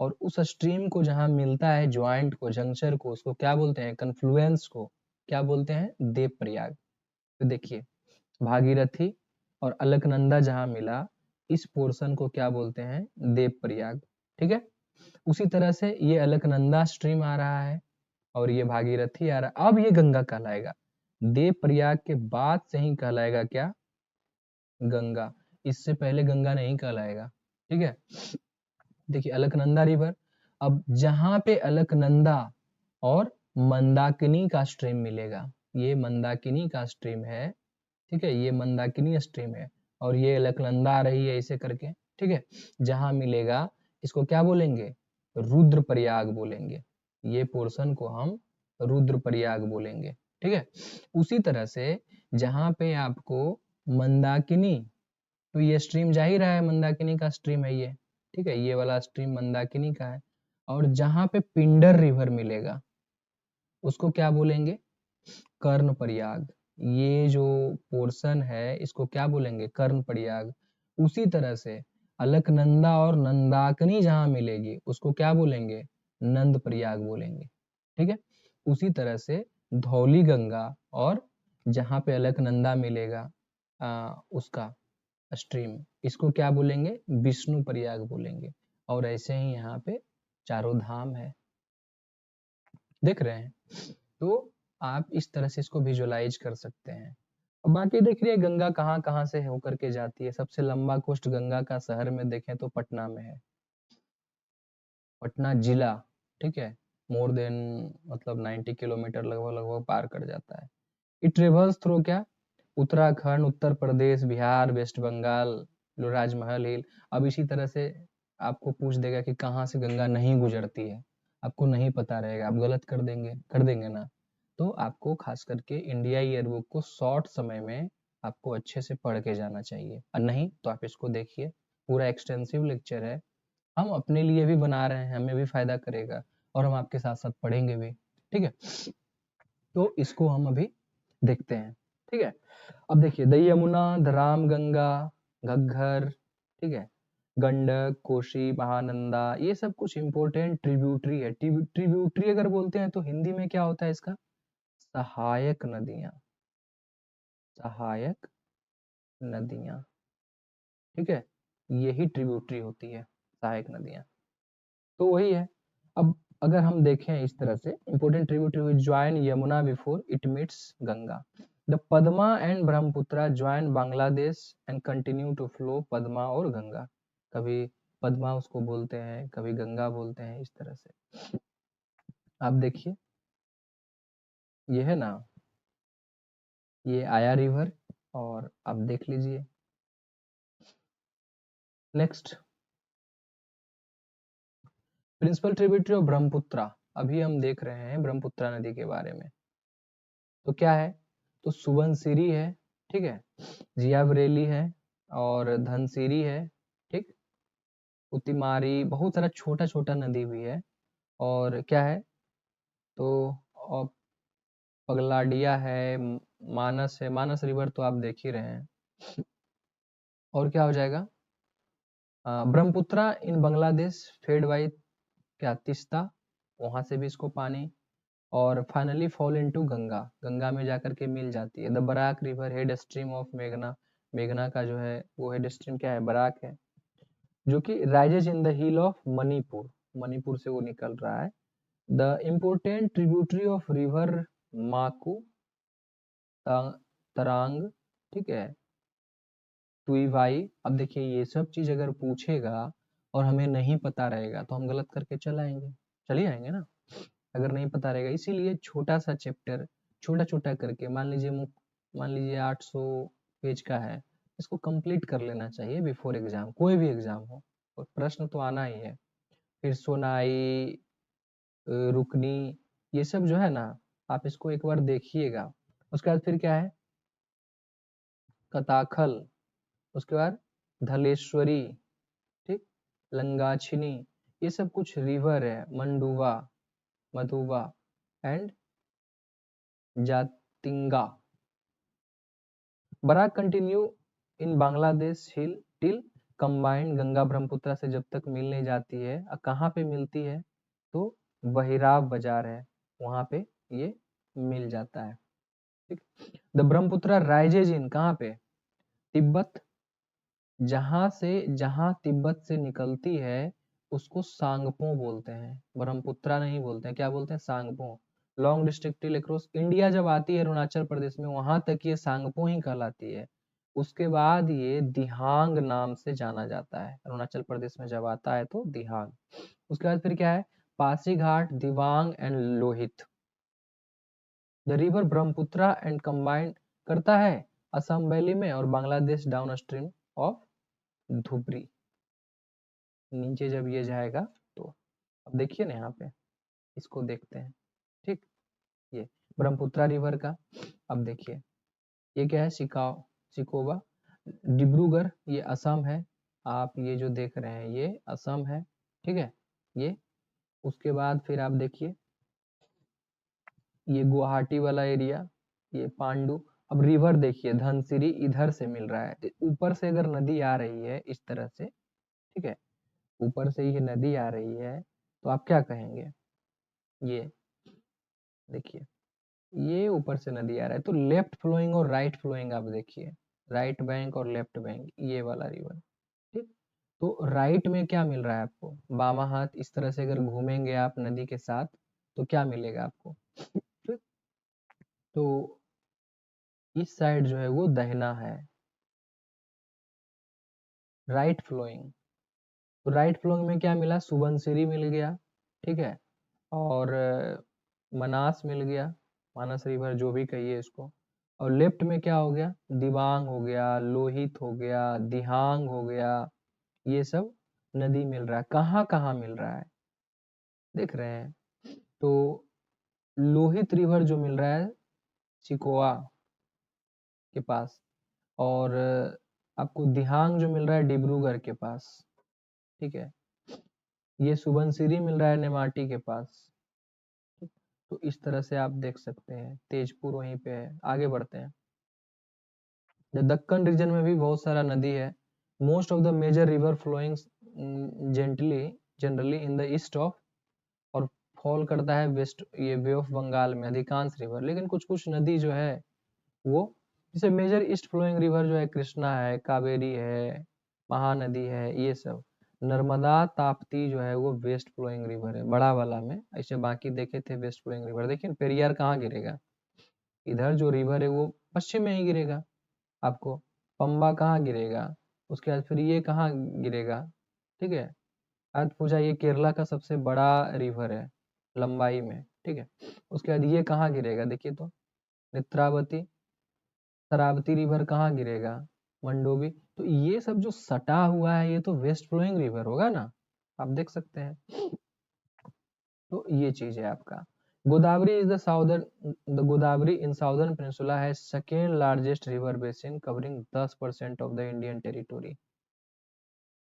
और उस स्ट्रीम को जहां मिलता है ज्वाइंट को जंक्शन को उसको क्या बोलते हैं कन्फ्लुएंस को क्या बोलते हैं देव प्रयाग। तो देखिए भागीरथी और अलकनंदा जहां मिला इस पोर्शन को क्या बोलते हैं देव प्रयाग, ठीक है, उसी तरह से ये अलकनंदा स्ट्रीम आ रहा है और ये भागीरथी आ रहा है, अब ये गंगा कहलाएगा, देव प्रयाग के बाद से ही कहलाएगा क्या गंगा, इससे पहले गंगा नहीं कहलाएगा, ठीक है। देखिए अलकनंदा रिवर, अब जहां पे अलकनंदा और मंदाकिनी का स्ट्रीम मिलेगा, ये मंदाकिनी का स्ट्रीम है, ठीक है, ये मंदाकिनी स्ट्रीम है और ये अलकनंदा आ रही है ऐसे करके, ठीक है, जहां मिलेगा इसको क्या बोलेंगे रुद्रप्रयाग बोलेंगे, ये पोर्शन को हम रुद्रप्रयाग बोलेंगे, ठीक है। उसी तरह से जहां पे आपको मंदाकिनी, तो ये स्ट्रीम जा ही रहा है मंदाकिनी का स्ट्रीम है ये, ठीक है, ये वाला स्ट्रीम मंदाकिनी का है, और जहां पे पिंडर रिवर मिलेगा उसको क्या बोलेंगे कर्ण प्रयाग, ये जो पोर्शन है इसको क्या बोलेंगे कर्ण प्रयाग। उसी तरह से अलकनंदा और नंदाकिनी जहां मिलेगी उसको क्या बोलेंगे नंद प्रयाग बोलेंगे, ठीक है। उसी तरह से धौली गंगा और जहां पे अलकनंदा मिलेगा उसका स्ट्रीम इसको क्या बोलेंगे विष्णु प्रयाग बोलेंगे, और ऐसे ही यहाँ पे चारों धाम है, देख रहे हैं। तो आप इस तरह से इसको विजुअलाइज कर सकते हैं। अब बाकी देख रही है गंगा कहाँ कहाँ से होकर के जाती है, सबसे लंबा कोस्ट गंगा का शहर में देखें तो पटना में है, पटना जिला, ठीक है, मोर देन मतलब 90 किलोमीटर लगभग लगभग पार कर जाता है। इट ट्रेवल्स थ्रू क्या उत्तराखंड, उत्तर प्रदेश, बिहार, वेस्ट बंगाल, राजमहल हिल। अब इसी तरह से आपको पूछ देगा कि कहाँ से गंगा नहीं गुजरती है, आपको नहीं पता रहेगा, आप गलत कर देंगे ना। तो आपको खास करके इंडिया ईयरबुक को शॉर्ट समय में आपको अच्छे से पढ़ के जाना चाहिए, और नहीं तो आप इसको देखिए, पूरा एक्सटेंसिव लेक्चर है, हम अपने लिए भी बना रहे हैं, हमें भी फायदा करेगा और हम आपके साथ साथ पढ़ेंगे भी। ठीक है, तो इसको हम अभी देखते हैं। ठीक है, अब देखिए द यमुना, द राम गंगा, घग्गर, ठीक है, गंडक, कोशी, महानंदा, ये सब कुछ इंपॉर्टेंट ट्रिब्यूटरी है। ट्रिब्यूटरी अगर बोलते हैं तो हिंदी में क्या होता है इसका, सहायक नदियां, सहायक नदियां, ठीक है, यही ट्रिब्यूटरी होती है, सहायक नदियां। तो वही है। अब अगर हम देखें इस तरह से, important tributary join Yamuna before it meets Ganga, the Padma and Brahmaputra join Bangladesh and continue to flow, Padma और गंगा, कभी पद्मा उसको बोलते हैं, कभी गंगा बोलते हैं, इस तरह से। आप देखिए ये है ना, ये आया रिवर, और आप देख लीजिए next, principal tributary of Brahmaputra, अभी हम देख रहे हैं ब्रह्मपुत्रा नदी के बारे में। तो क्या है, तो सुबनसिरी है, ठीक है, जियावरेली है, और धनसिरी है, ठीक, उतिमारी, बहुत सारा छोटा छोटा नदी भी है, और क्या है, तो पगलाडिया है, मानस है, मानस रिवर तो आप देख ही रहे हैं। और क्या हो जाएगा, ब्रह्मपुत्रा इन बांग्लादेश फेड बाई क्या, तिस्ता, वहां से भी इसको पानी, और finally fall into Ganga, Ganga में जाकर के मिल जाती है। The Barack river head stream of मेघना, मेघना का जो है वो हेड स्ट्रीम क्या है, बराक है, जो कि rises in the hill of Manipur, Manipur से वो निकल रहा है। The important tributary of river Maku, Tarang, ठीक है, तुईवाई। अब देखिए ये सब चीज अगर पूछेगा और हमें नहीं पता रहेगा तो हम गलत करके चले आएंगे ना, अगर नहीं पता रहेगा। इसीलिए छोटा सा चैप्टर, छोटा छोटा करके, मान लीजिए 800 पेज का है, इसको कंप्लीट कर लेना चाहिए बिफोर एग्जाम, कोई भी एग्जाम हो, और प्रश्न तो आना ही है। फिर सोनाई, रुकनी, ये सब जो है ना, आप इसको एक बार देखिएगा। उसके बाद फिर क्या है, कताखल, उसके बाद धलेश्वरी, ठीक, लंगाछिनी, ये सब कुछ रिवर है, Manduva, Madhuba and Jatinga. Barak continue in Bangladesh hill till combined, Ganga Brahmaputra से जब तक मिल नहीं जाती है, कहाँ पे मिलती है, तो बहिराव बाजार है, वहां पे ये मिल जाता है, ठीक। द ब्रह्मपुत्र राइजेज इन, कहाँ पे, तिब्बत, जहां तिब्बत से निकलती है उसको सांगपो बोलते हैं, ब्रह्मपुत्रा नहीं बोलते हैं, क्या बोलते हैं, Tsangpo. Long district till across India जब आती है अरुणाचल प्रदेश में, वहां तक ये सांगपो ही कहलाती है। उसके बाद ये दिहांग नाम से जाना जाता है, अरुणाचल प्रदेश में जब आता है तो दिहांग। उसके बाद फिर क्या है, Pasighat, Dibang and Lohit. The river Brahmaputra and combined करता है असम वैली में और Bangladesh down stream of Dhubri, नीचे जब ये जाएगा तो। अब देखिए ना यहाँ पे, इसको देखते हैं, ठीक, ये ब्रह्मपुत्रा रिवर का। अब देखिए ये क्या है, सिकोवा, डिब्रूगढ़, ये असम है, आप ये जो देख रहे हैं ये असम है, ठीक है, ये। उसके बाद फिर आप देखिए ये गुवाहाटी वाला एरिया, ये पांडु। अब रिवर देखिए, धनसिरी इधर से मिल रहा है, तो ऊपर से अगर नदी आ रही है इस तरह से, ठीक है, ऊपर से ये नदी आ रही है, तो आप क्या कहेंगे, ये देखिए ये ऊपर से नदी आ रहा है, तो लेफ्ट फ्लोइंग और राइट फ्लोइंग आप देखिए, राइट बैंक और लेफ्ट बैंक, ये वाला रिवर, ठीक। तो राइट में क्या मिल रहा है आपको, बामा हाथ, इस तरह से अगर घूमेंगे आप नदी के साथ तो क्या मिलेगा आपको, ठीक। तो इस साइड जो है वो दहना है, राइट फ्लोइंग। तो राइट फ्लोइंग में क्या मिला, सुबनसिरी मिल गया, ठीक है, और मनास मिल गया, मानस रिवर जो भी कहिए इसको। और लेफ्ट में क्या हो गया, दिबांग हो गया, लोहित हो गया, दिहांग हो गया, ये सब नदी मिल रहा है। कहाँ कहाँ मिल रहा है, देख रहे हैं। तो लोहित रिवर जो मिल रहा है चिकोआ के पास, और आपको दिहांग जो मिल रहा है डिब्रूगढ़ के पास, ठीक है। ये सुबनसिरी मिल रहा है नेमाटी के पास। तो इस तरह से आप देख सकते हैं, तेजपुर वहीं पे है। आगे बढ़ते हैं। दक्कन रीजन में भी बहुत सारा नदी है। Most of the major river flowing generally in the east of, और फॉल करता है वेस्ट, ये बे ऑफ बंगाल में अधिकांश रिवर। लेकिन कुछ कुछ नदी जो है वो, जैसे मेजर ईस्ट फ्लोइंग रिवर जो है कृष्णा है, कावेरी है, महानदी है, ये सब। नर्मदा ताप्ती जो है वो वेस्ट फ्लोइंग रिवर है बड़ा वाला में। ऐसे बाकी देखे थे वेस्ट फ्लोइंग रिवर। देखिए पेरियार कहाँ गिरेगा, इधर जो रिवर है वो पश्चिम में ही गिरेगा आपको। पंबा कहाँ गिरेगा, उसके बाद फिर ये कहाँ गिरेगा, ठीक है। अर्थ पूजा ये केरला का सबसे बड़ा रिवर है लंबाई में, ठीक है। उसके बाद ये कहाँ गिरेगा, देखिए तो नेत्रावती। शरावती रिवर कहाँ गिरेगा, मंडोवी। तो ये सब जो सटा हुआ है ये तो वेस्ट फ्लोइंग रिवर होगा ना, आप देख सकते हैं। तो ये चीज है आपका। Godavari is the southern, the Godavari in southern peninsula है second largest river basin covering 10% of the Indian territory,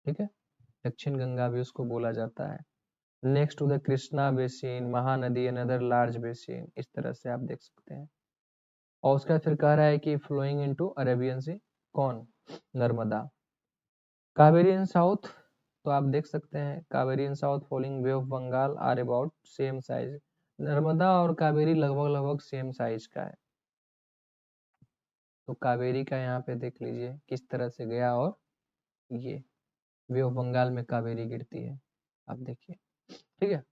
ठीक है। दक्षिण गंगा भी उसको बोला जाता है। Next to the Krishna basin, Mahanadi another large basin, इस तरह से आप देख सकते हैं। और उसका फिर कह रहा है कि फ्लोइंग इनटू अरेबियन सी, कौन, नर्मदा। कावेरी इन साउथ, तो आप देख सकते हैं Kaveri in south following bay of Bengal are about same size. Narmada और कावेरी लगभग लगभग सेम साइज का है। तो कावेरी का यहाँ पे देख लीजिए किस तरह से गया, और ये बे ऑफ बंगाल में कावेरी गिरती है, आप देखिए, ठीक है।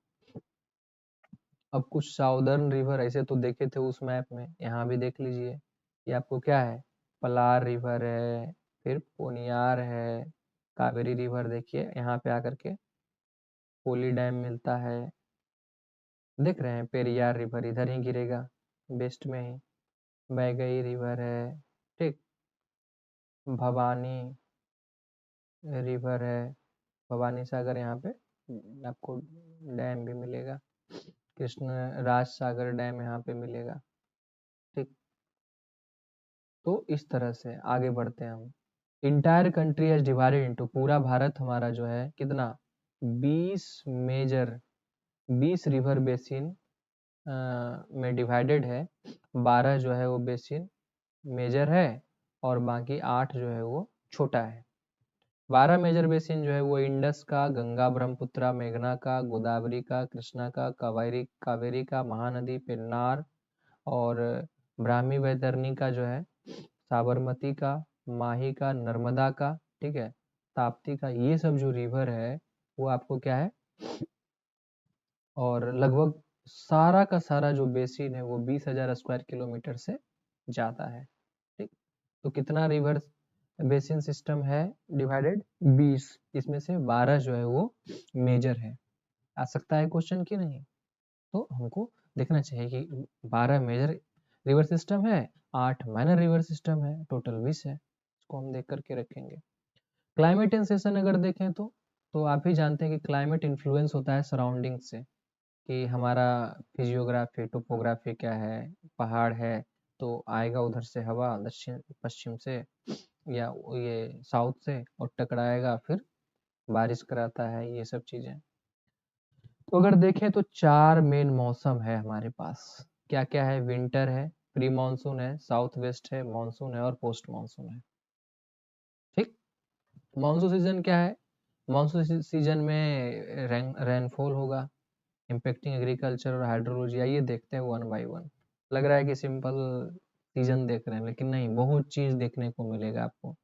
अब कुछ साउदर्न रिवर ऐसे तो देखे थे उस मैप में, यहाँ भी देख लीजिए। ये आपको क्या है, पलार रिवर है, फिर पोनियार है, कावेरी रिवर देखिए यहाँ पे आकर के पोली डैम मिलता है। देख रहे हैं पेरियार रिवर इधर ही गिरेगा वेस्ट में ही। बैगई रिवर है, ठीक। भवानी रिवर है, भवानी सागर यहाँ पे आपको डैम भी मिलेगा। कृष्ण राज सागर डैम यहाँ पे मिलेगा, ठीक। तो इस तरह से आगे बढ़ते हैं हम। Entire country has divided into, पूरा भारत हमारा जो है कितना, 20 मेजर, 20 रिवर बेसिन में डिवाइडेड है। 12 जो है वो बेसिन मेजर है, और बाकी 8 जो है वो छोटा है। 12 मेजर बेसिन जो है वो इंडस का, गंगा ब्रह्मपुत्रा मेघना का, गोदावरी का, कृष्णा का, कावेरी कावेरी का, महानदी पेन्नार, और ब्राह्मी वैतरणी का जो है, साबरमती का, माही का, नर्मदा का, ठीक है, ताप्ती का। ये सब जो रिवर है वो आपको क्या है, और लगभग सारा का सारा जो बेसिन है वो 20,000 स्क्वायर किलोमीटर से ज़्यादा है, ठीक। तो कितना रिवर बेसिन सिस्टम है डिवाइडेड, 20, इसमें से 12 जो है वो मेजर है। आ सकता है क्वेश्चन कि नहीं, तो हमको देखना चाहिए कि 12 मेजर रिवर सिस्टम है, 8 माइनर रिवर सिस्टम है, टोटल 20 है। इसको हम देख करके रखेंगे। क्लाइमेट एंड सेशन अगर देखें तो आप ही जानते हैं कि क्लाइमेट इन्फ्लुएंस होता है सराउंडिंग से, कि हमारा फिजियोग्राफी टोपोग्राफी क्या है, पहाड़ है तो आएगा उधर से हवा दक्षिण पश्चिम से, या ये साउथ से, और टकराएगा फिर बारिश कराता है, ये सब चीजें। तो अगर देखें तो 4 मेन मौसम है हमारे पास। क्या क्या है, विंटर है, प्री मानसून है, साउथ वेस्ट है, मानसून है, और पोस्ट मानसून है, ठीक। मानसून सीजन क्या है, मानसून सीजन में रेनफॉल होगा, इम्पेक्टिंग एग्रीकल्चर और हाइड्रोलॉजी। आइए देखते हैं वन बाय वन। लग रहा है कि सिंपल सीजन देख रहे हैं, लेकिन नहीं, बहुत चीज देखने को मिलेगा आपको,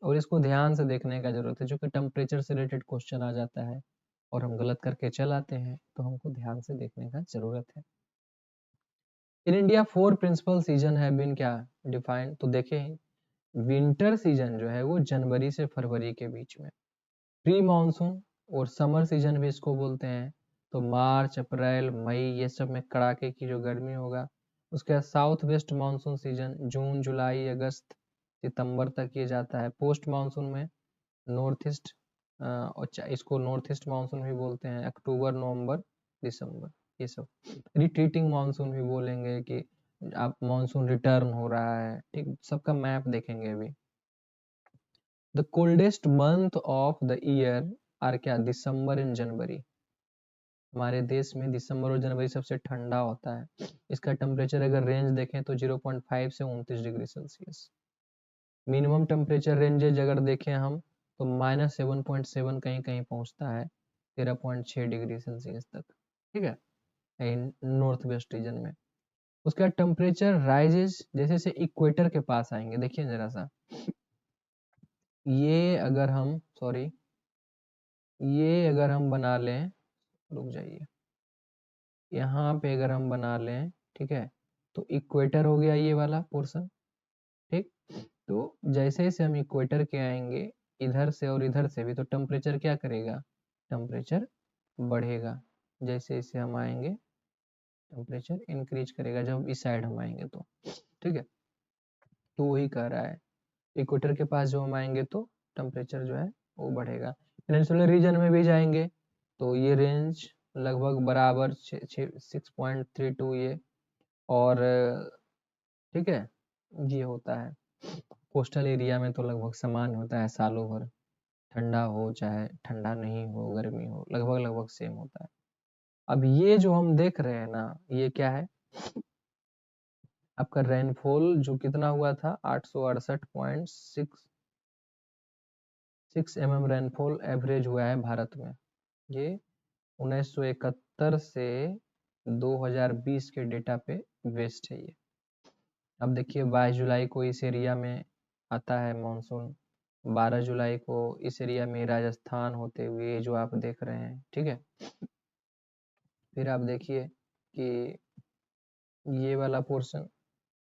और इसको ध्यान से देखने का जरूरत है, क्योंकि टेम्परेचर से रिलेटेड क्वेश्चन आ जाता है और हम गलत करके चल आते हैं, तो हमको ध्यान से देखने का जरूरत है। इन इंडिया 4 प्रिंसिपल सीजन है बिन क्या डिफाइंड, तो देखें विंटर सीजन जो है वो जनवरी से फरवरी के बीच में, प्री मानसून और समर सीजन भी इसको बोलते हैं, तो मार्च अप्रैल मई ये सब में कड़ाके की जो गर्मी होगा। उसके बाद साउथ वेस्ट मानसून सीजन जून जुलाई अगस्त सितंबर तक ये जाता है। पोस्ट मानसून में नॉर्थ ईस्ट, और इसको नॉर्थ ईस्ट मानसून भी बोलते हैं, अक्टूबर नवंबर दिसंबर, ये सब। रिट्रीटिंग मानसून भी बोलेंगे कि आप मानसून रिटर्न हो रहा है, ठीक, सबका मैप देखेंगे अभी। The coldest month of the year are क्या, दिसंबर एंड जनवरी। हमारे देश में दिसंबर और जनवरी सबसे ठंडा होता है। इसका टेम्परेचर अगर रेंज देखें तो 0.5 से 29 degree Celsius. Minimum temperature ranges अगर देखें हम तो -7.7 कहीं कहीं पहुंचता है 13.6 डिग्री सेल्सियस तक, ठीक है, नॉर्थ वेस्ट रीजन में। उसका टेम्परेचर राइजेस जैसे जैसे इक्वेटर के पास आएंगे। देखिए जरा सा, ये अगर हम सॉरी ये अगर हम बना लें, रुक जाइए, यहाँ पे अगर हम बना लें, ठीक है, तो इक्वेटर हो गया ये वाला पोर्शन, ठीक। तो जैसे जैसे हम इक्वेटर के आएंगे इधर से और इधर से भी, तो टेम्परेचर क्या करेगा, टेम्परेचर बढ़ेगा। जैसे जैसे हम आएंगे टेम्परेचर इंक्रीज करेगा जब इस साइड हम आएंगे तो, ठीक है। तो वही कह रहा है, इक्वेटर के पास जो हम आएंगे तो टेम्परेचर जो है वो बढ़ेगा। पेनिनसुलर रीजन में भी जाएंगे तो ये रेंज लगभग बराबर 6.32 ये, और ठीक है, ये होता है। कोस्टल एरिया में तो लगभग समान होता है, सालों भर ठंडा हो चाहे ठंडा नहीं हो, गर्मी हो, लगभग लगभग सेम होता है। अब ये जो हम देख रहे हैं ना, ये क्या है, आपका रेनफॉल जो कितना हुआ था 868.6 mm रेनफॉल एवरेज हुआ है भारत में। ये 1971 से 2020 के डेटा पे बेस्ड है ये। अब देखिए 22 जुलाई को इस एरिया में आता है मानसून, 12 जुलाई को इस एरिया में राजस्थान होते हुए जो आप देख रहे हैं, ठीक है। फिर आप देखिए कि ये वाला पोर्शन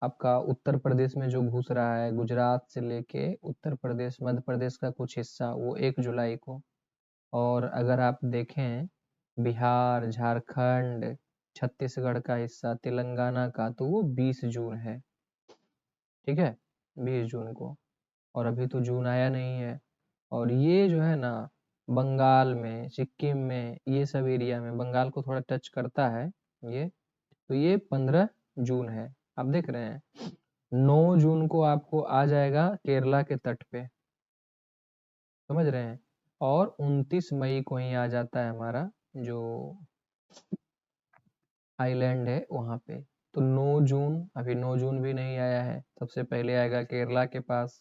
आपका उत्तर प्रदेश में जो घुस रहा है, गुजरात से लेके उत्तर प्रदेश, मध्य प्रदेश का कुछ हिस्सा, वो 1 जुलाई को। और अगर आप देखें बिहार, झारखंड, छत्तीसगढ़ का हिस्सा, तेलंगाना का, तो वो 20 जून है, ठीक है, 20 जून को। और अभी तो जून आया नहीं है। और ये जो है ना, बंगाल में, सिक्किम में, ये सब एरिया में, बंगाल को थोड़ा टच करता है ये, तो ये 15 जून है। आप देख रहे हैं 9 जून को आपको आ जाएगा केरला के तट पे, समझ रहे हैं। और 29 मई को ही आ जाता है हमारा जो आइलैंड है वहाँ पे। तो 9 जून, अभी 9 जून भी नहीं आया है, सबसे पहले आएगा केरला के पास।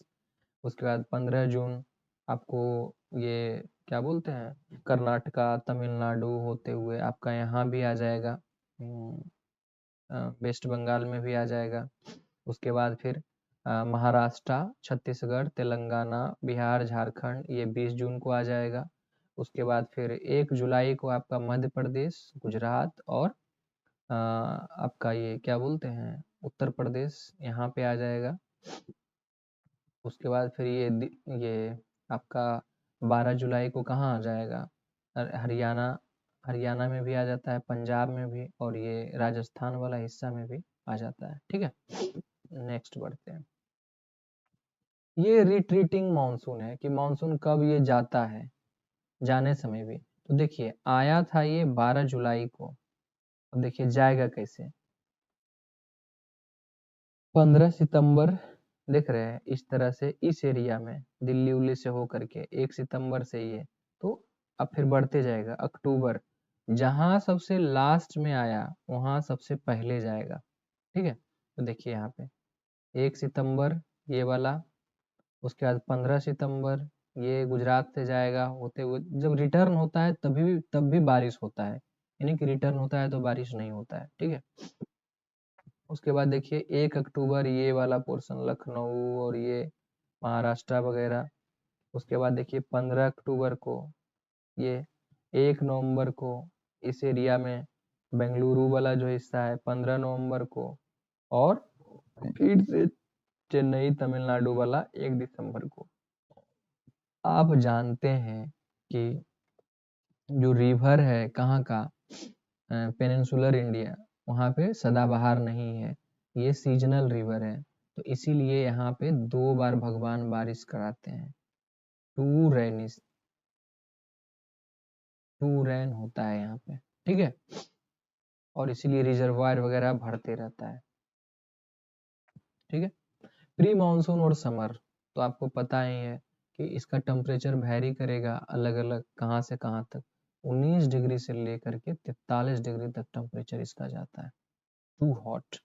उसके बाद 15 जून आपको ये क्या बोलते हैं, कर्नाटका, तमिलनाडु होते हुए आपका यहाँ भी आ जाएगा, वेस्ट बंगाल में भी आ जाएगा। उसके बाद फिर महाराष्ट्र, छत्तीसगढ़, तेलंगाना, बिहार, झारखंड, ये 20 जून को आ जाएगा। उसके बाद फिर 1 जुलाई को आपका मध्य प्रदेश, गुजरात और आपका ये क्या बोलते हैं, उत्तर प्रदेश यहाँ पे आ जाएगा। उसके बाद फिर ये आपका 12 जुलाई को कहाँ आ जाएगा, हरियाणा, हरियाणा में भी आ जाता है, पंजाब में भी, और ये राजस्थान वाला हिस्सा में भी आ जाता है, ठीक है। नेक्स्ट बढ़ते हैं। ये रिट्रीटिंग मानसून है कि मानसून कब ये जाता है, जाने समय भी। तो देखिए आया था ये 12 जुलाई को, अब देखिए जाएगा कैसे। 15 सितंबर, देख रहे हैं इस तरह से, इस एरिया में दिल्ली उल्ली से हो करके 1 सितंबर से ये, तो अब फिर बढ़ते जाएगा अक्टूबर, जहां सबसे लास्ट में आया वहां सबसे पहले जाएगा, ठीक है। तो देखिए यहाँ पे 1 सितंबर ये वाला, उसके बाद 15 सितंबर ये गुजरात से जाएगा होते हुए, जब रिटर्न होता है तब भी बारिश होता है, यानी कि रिटर्न होता है तो बारिश नहीं होता है, ठीक है। उसके बाद देखिए 1 अक्टूबर ये वाला पोर्शन, लखनऊ और ये महाराष्ट्र वगैरह। उसके बाद देखिए 15 अक्टूबर को ये, 1 नवंबर को इस एरिया में बेंगलुरु वाला जो हिस्सा है, 15 नवंबर को, और फिर से चेन्नई तमिलनाडु वाला 1 दिसंबर को। आप जानते हैं कि जो रिवर है कहाँ का, पेनिनसुलर इंडिया, वहाँ पे सदाबहार नहीं है, ये सीजनल रिवर है। तो इसीलिए यहाँ पे 2 बार भगवान बारिश कराते हैं, टू रेन होता है यहाँ पे, ठीक है, और इसीलिए रिजर्वायर वगैरह भरते रहता है। ठीक है, प्री मानसून और समर तो आपको पता ही है कि इसका टेम्परेचर वैरी करेगा अलग अलग, कहाँ से कहाँ तक, 19 डिग्री से लेकर के 43 डिग्री तक टेम्परेचर इसका जाता है, टू हॉट।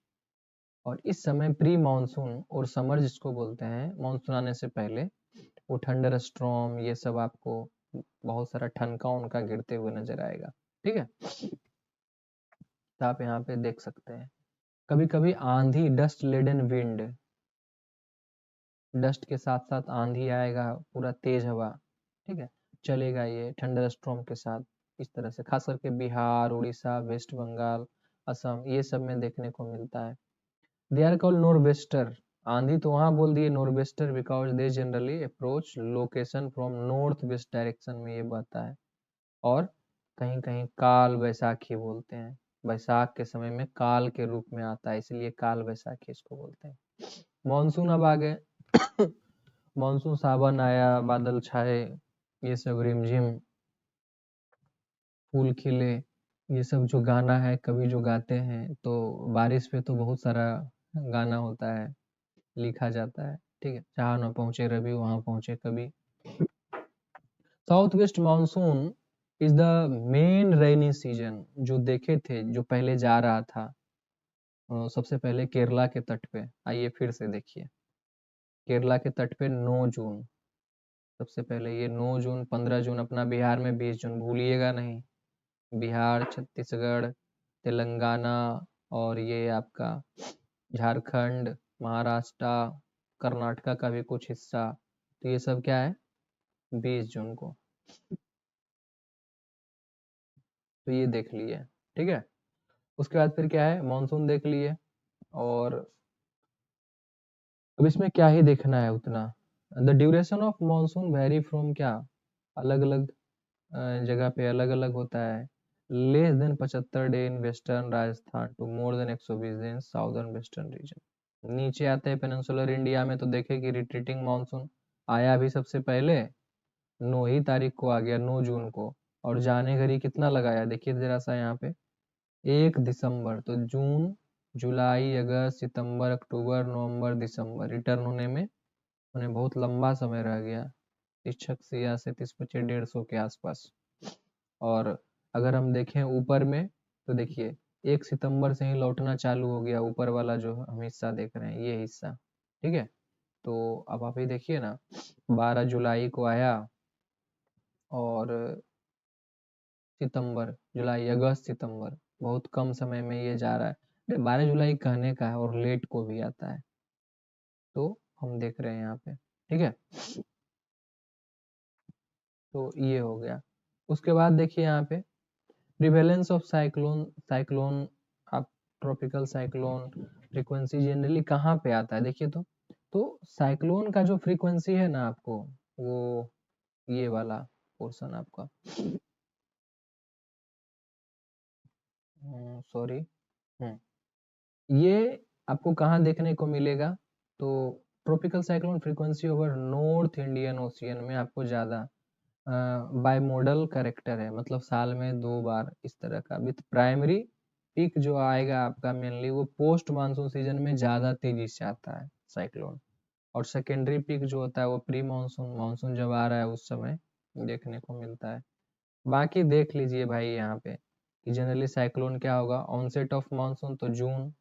और इस समय प्री मानसून और समर जिसको बोलते हैं, मानसून आने से पहले वो थंडर स्टॉर्म ये सब आपको बहुत सारा ठनका उनका गिरते हुए नजर आएगा। ठीक है, तो आप यहाँ पे देख सकते हैं कभी कभी आंधी, डस्ट लेडन विंड, डस्ट के साथ साथ आंधी आएगा, पूरा तेज हवा, ठीक है, चलेगा ये थंडर स्टॉर्म के साथ। इस तरह से खास करके बिहार, उड़ीसा, वेस्ट बंगाल, असम ये सब में देखने को मिलता है। दे आर कॉल्ड नॉर्वेस्टर, आंधी तो वहां बोल दिए nor'wester because they generally approach location from north west direction में ये बहता है। और कहीं कहीं काल वैसाखी बोलते हैं, वैसाख के समय में काल के रूप में आता है, इसलिए काल वैसाखी इसको बोलते हैं। मानसून अब आ गए मानसून, सावन आया, बादल छाए, ये सब रिमझिम, फूल खिले, ये सब जो गाना है कवि जो गाते हैं, तो बारिश पे तो बहुत सारा गाना होता है, लिखा जाता है। ठीक है, जहाँ न पहुंचे रवि वहां पहुंचे कवि। South west monsoon is the main rainy season, जो देखे थे, जो पहले जा रहा था सबसे पहले केरला के तट पे, आइए फिर से देखिए, केरला के तट पे 9 जून, सबसे पहले ये 9 जून, 15 जून अपना बिहार में, 20 जून भूलिएगा नहीं, बिहार, छत्तीसगढ़, तेलंगाना, और ये आपका झारखंड, महाराष्ट्र, कर्नाटका का भी कुछ हिस्सा, तो ये सब क्या है 20 जून को, तो ये देख लिए। ठीक है, उसके बाद फिर क्या है, मानसून देख लिए, और अब इसमें क्या ही देखना है उतना। The duration of monsoon vary from क्या, अलग अलग जगह पे अलग अलग होता है, less than 75 day in western Rajasthan to more than 120 day in southern western region. नीचे आते हैं पेनिनसुलर इंडिया में, तो देखे कि रिट्रीटिंग मानसून आया भी सबसे पहले 9 ही तारीख को आ गया, 9 जून को, और जाने घड़ी कितना लगाया देखिए जरा सा यहाँ पे, 1 दिसंबर, तो जून, जुलाई, अगस्त, सितंबर, अक्टूबर, नवंबर, दिसंबर, रिटर्न होने में उन्हें बहुत लंबा समय रह गया, 30 से 150 के आसपास। और अगर हम देखें ऊपर में, तो देखिए 1 सितंबर से ही लौटना चालू हो गया, ऊपर वाला जो हम हिस्सा देख रहे हैं ये हिस्सा। ठीक है, तो अब आप ये देखिए ना, 12 जुलाई को आया, और सितंबर, जुलाई, अगस्त, सितंबर, बहुत कम समय में ये जा रहा है। 12 जुलाई कहने का है, और लेट को भी आता है, तो हम देख रहे हैं यहाँ पे। ठीक है, तो ये हो गया। उसके बाद देखिए यहाँ पे प्रिवेलेंस ऑफ साइक्लोन, साइक्लोन, आप ट्रॉपिकल साइक्लोन फ्रीक्वेंसी जनरली कहाँ पे आता है देखिए, तो साइक्लोन का जो फ्रीक्वेंसी है ना आपको, वो ये वाला पोर्शन आपका, सॉरी, ये आपको कहाँ देखने को मिलेगा, तो tropical cyclone frequency over north Indian ocean में आपको ज़्यादा बाइमोडल करेक्टर है, मतलब साल में 2 बार इस तरह का, विथ प्राइमरी पीक जो आएगा आपका मेनली वो पोस्ट मानसून सीजन में ज़्यादा तेजी से आता है साइक्लोन, और सेकेंडरी पीक जो होता है वो प्री मानसून, मानसून जब आ रहा है उस समय देखने को मिलता है। बाकी देख लीजिए भाई यहाँ पे कि जनरली साइक्लोन क्या होगा, ऑनसेट ऑफ मानसून तो जून,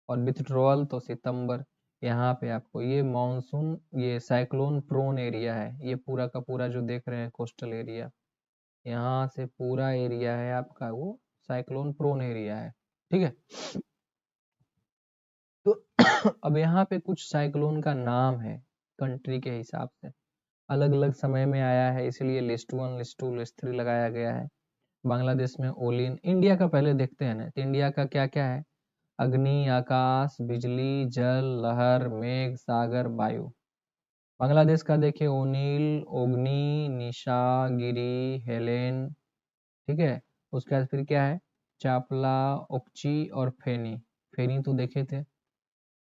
और विथड्रॉल तो सितंबर। यहाँ पे आपको ये मानसून, ये साइक्लोन प्रोन एरिया है, ये पूरा का पूरा जो देख रहे हैं कोस्टल एरिया, यहाँ से पूरा एरिया है आपका वो साइक्लोन प्रोन एरिया है। ठीक है, तो अब यहाँ पे कुछ साइक्लोन का नाम है कंट्री के हिसाब से, अलग अलग समय में आया है, इसलिए लिस्ट 1, लिस्ट 2, लिस्ट 3 लगाया गया है। बांग्लादेश में ओलिन, इंडिया का पहले देखते हैं ना, तो इंडिया का क्या क्या है, अग्नि, आकाश, बिजली, जल, लहर, मेघ, सागर, वायु। बांग्लादेश का देखिए ओनील, ओगनी, निशा, गिरी, हेलेन। ठीक है, उसके बाद फिर क्या है, चापला, ओक्ची और फेनी। फेनी तो देखे थे,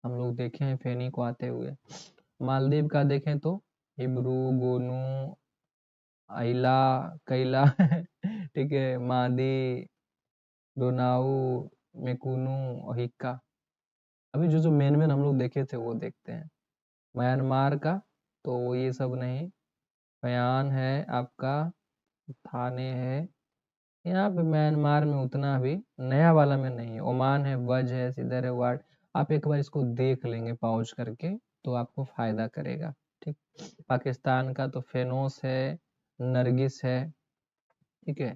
हम लोग देखे हैं फेनी को आते हुए। मालदीव का देखें तो हिब्रू, गोनू, आइला, कैला ठीक है, मादी, रोनाऊ, मेकुनु, ओहिका। अभी जो जो मेन मेन हम लोग देखे थे वो देखते हैं। म्यांमार का तो ये सब नहीं, बयान है आपका, थाने है, यहाँ पे म्यांमार में उतना भी नया वाला में नहीं है। ओमान है, वज है, सिदर है, वाट। आप एक बार इसको देख लेंगे पॉज करके तो आपको फायदा करेगा। ठीक। पाकिस्तान का तो फेनोस है, नरगिस है, ठीक है,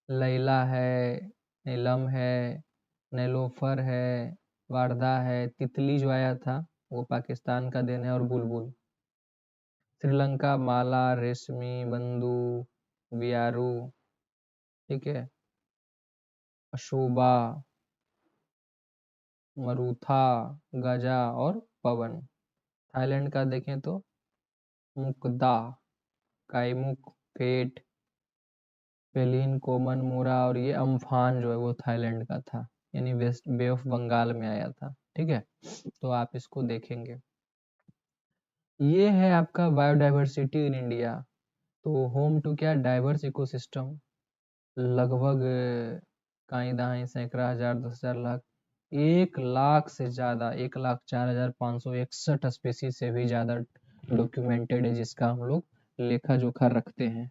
लैला है, नीलम है, नेलोफर है, वारदा है, तितली जो आया था वो पाकिस्तान का देन है, और बुलबुल। श्रीलंका माला, रेशमी, बंदू, बियारू, ठीक है, अशोभा, मरूथा, गजा और पवन। थाईलैंड का देखें तो मुकदा, काइमुक, फेट, पेलिन, कोमन, मोरा, और ये अम्फान जो है वो थाईलैंड का था, यानी वेस्ट बे ऑफ बंगाल में आया था। ठीक है, तो आप इसको देखेंगे। ये है आपका बायोडाइवर्सिटी इन इंडिया। तो होम टू क्या, डाइवर्स इकोसिस्टम, लगभग कहीं दहाई सैकड़ा हजार 10,000 लाख, 1 लाख से ज़्यादा, 1,04,561 स्पेसीज से भी ज़्यादा डॉक्यूमेंटेड है, जिसका हम लोग लेखा जोखा रखते हैं।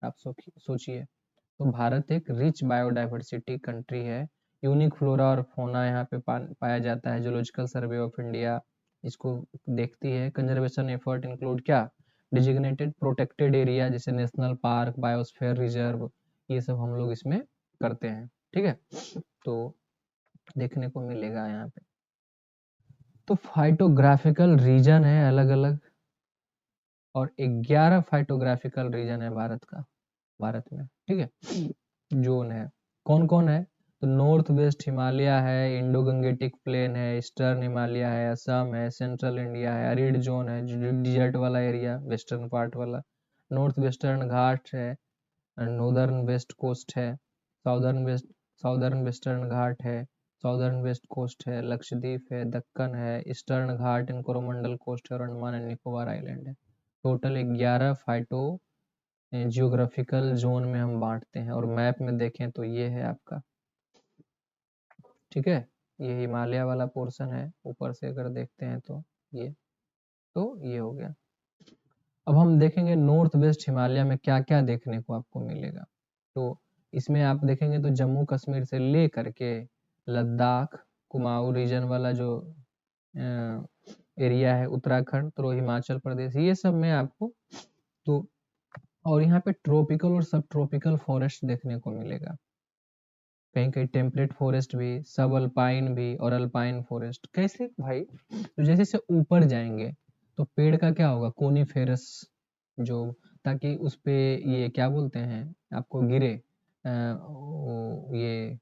आप सोचिए, तो भारत एक रिच बायोडाइवर्सिटी कंट्री है। यूनिक फ्लोरा और फौना यहाँ पे पाया जाता है। जूलॉजिकल सर्वे ऑफ इंडिया इसको देखती है। कंजर्वेशन एफर्ट इंक्लूड क्या, डिजिग्नेटेड प्रोटेक्टेड एरिया जैसे नेशनल पार्क, बायोस्फीयर रिजर्व, ये सब हम लोग इसमें करते हैं। ठीक है, तो देखने को मिलेगा यहाँ पे। तो फाइटोग्राफिकल रीजन है अलग अलग, और 11 फाइटोग्राफिकल रीजन है भारत में। ठीक है, जोन है, कौन कौन है, तो नॉर्थ वेस्ट हिमालय है, इंडो गंगेटिक प्लेन है, ईस्टर्न हिमालय है, असम है, सेंट्रल इंडिया है, अरिड जोन है, डिजर्ट वाला एरिया, वेस्टर्न पार्ट वाला, नॉर्थ वेस्टर्न घाट है, नॉर्दर्न वेस्ट कोस्ट है, साउदर्न वेस्टर्न घाट है, साउदर्न वेस्ट कोस्ट है, लक्षद्वीप है, दक्कन है, ईस्टर्न घाट इन कोरोमंडल कोस्ट है, और अंडमान एंड निकोबार आइलैंड है। टोटल 11 फाइटो जियोग्राफिकल जोन में हम बांटते हैं, और मैप में देखें तो ये है आपका। ठीक है, ये हिमालय वाला पोर्शन है, ऊपर से अगर देखते हैं तो ये हो गया। अब हम देखेंगे नॉर्थ वेस्ट हिमालय में क्या क्या देखने को आपको मिलेगा। तो इसमें आप देखेंगे तो जम्मू कश्मीर से ले करके लद्दाख, कुमाऊं रीजन वाला जो एरिया है, उत्तराखंड, तो हिमाचल प्रदेश, ये सब में आपको तो, और यहाँ पे ट्रॉपिकल और सब ट्रॉपिकल फॉरेस्ट देखने को मिलेगा। कहीं कहीं टेम्परेट फॉरेस्ट भी, सब अल्पाइन भी, और अल्पाइन फॉरेस्ट। कैसे भाई, तो जैसे जैसे ऊपर जाएंगे तो पेड़ का क्या होगा, कोनीफेरस, जो, ताकि उस पे ये क्या बोलते हैं आपको, गिरे ये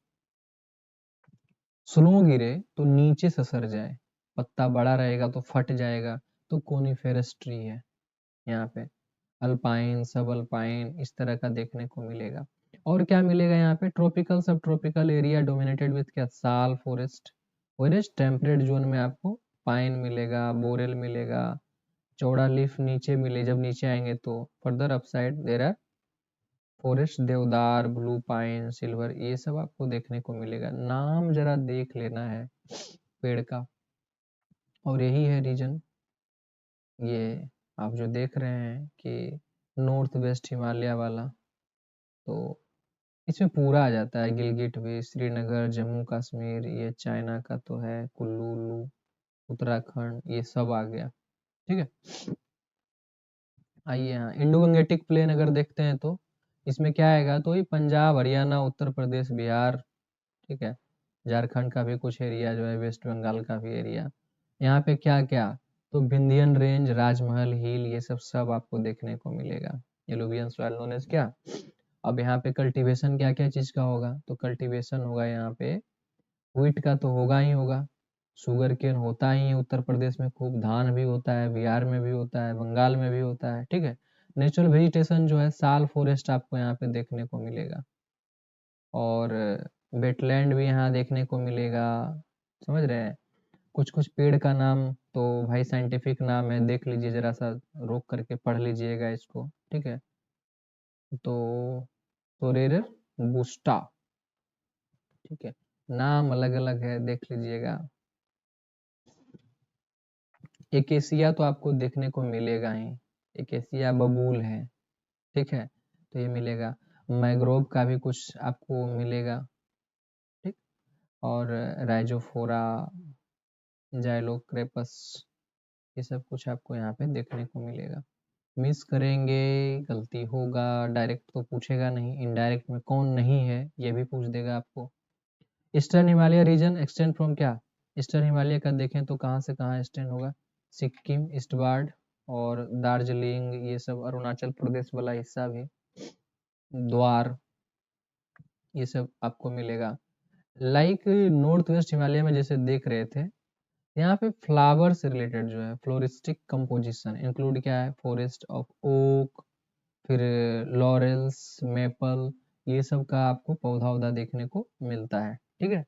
स्नो गिरे तो नीचे ससर जाए, पत्ता बड़ा रहेगा तो फट जाएगा, तो कोनीफेरस ट्री है यहाँ पे। अल्पाइन, सब अल्पाइन, इस तरह का देखने को मिलेगा। और क्या मिलेगा यहाँ पे, ट्रॉपिकल सब ट्रॉपिकल एरिया डोमिनेटेड विथ क्या, साल फॉरेस्ट। वेरेज टेम्परेट जोन में आपको पाइन मिलेगा, बोरेल मिलेगा, चौड़ा लीफ नीचे मिले, जब नीचे आएंगे तो further upside there are forest, deodar, blue pine, silver, ये सब आपको देखने को मिलेगा। नाम जरा देख लेना है पेड़ का। और यही है रीजन, ये आप जो देख रहे हैं कि नॉर्थ वेस्ट हिमालय वाला, तो इसमें पूरा आ जाता है, गिलगिट भी, श्रीनगर, जम्मू कश्मीर, ये चाइना का तो है, कुल्लू उल्लू, उत्तराखंड, ये सब आ गया। ठीक है, आइए यहाँ इंडो गंगेटिक प्लेन अगर देखते हैं तो इसमें क्या आएगा, तो ये पंजाब, हरियाणा, उत्तर प्रदेश, बिहार, ठीक है, झारखंड का भी कुछ एरिया जो है, वेस्ट बंगाल का भी एरिया। यहाँ पे क्या क्या, तो विंध्यन रेंज, राजमहल हिल, ये सब सब आपको देखने को मिलेगा। एलुवियल सॉइल नोन एज क्या। अब यहाँ पे कल्टीवेशन क्या क्या चीज का होगा, तो कल्टीवेशन होगा यहाँ पे व्हीट का, तो होगा ही होगा, शुगर केन होता ही है उत्तर प्रदेश में खूब, धान भी होता है, बिहार में भी होता है, बंगाल में भी होता है। ठीक है, नेचुरल वेजिटेशन जो है, साल फॉरेस्ट आपको यहाँ पे देखने को मिलेगा, और वेटलैंड भी यहाँ देखने को मिलेगा। समझ रहे हैं, कुछ कुछ पेड़ का नाम तो भाई साइंटिफिक नाम है, देख लीजिए, जरा सा रोक करके पढ़ लीजिएगा इसको। ठीक है, तो सोरेर बुस्टा, ठीक है, नाम अलग अलग है, देख लीजिएगा। एकेसिया तो आपको देखने को मिलेगा ही, एकेसिया बबूल है, ठीक है, तो ये मिलेगा। मैग्रोव का भी कुछ आपको मिलेगा, ठीक, और राइजोफोरा, जाइलोक्रेपस, ये सब कुछ आपको यहाँ पे देखने को मिलेगा। मिस करेंगे, गलती होगा, डायरेक्ट तो पूछेगा नहीं, इनडायरेक्ट में कौन नहीं है ये भी पूछ देगा आपको। Eastern Himalaya region extend from क्या, ईस्टर्न हिमालय का देखें तो कहाँ से कहाँ एक्सटेंड होगा, सिक्किम, ईस्टवार्ड और दार्जिलिंग, ये सब अरुणाचल प्रदेश वाला हिस्सा भी, द्वार, ये सब आपको मिलेगा। लाइक नॉर्थ वेस्ट हिमालय में जैसे देख रहे थे, यहाँ पे फ्लावर से रिलेटेड जो है फ्लोरिस्टिक कंपोजिशन इंक्लूड क्या है, फॉरेस्ट ऑफ ओक, फिर लॉरेल्स, मेपल, ये सब का आपको पौधा उधा देखने को मिलता है, ठीक है।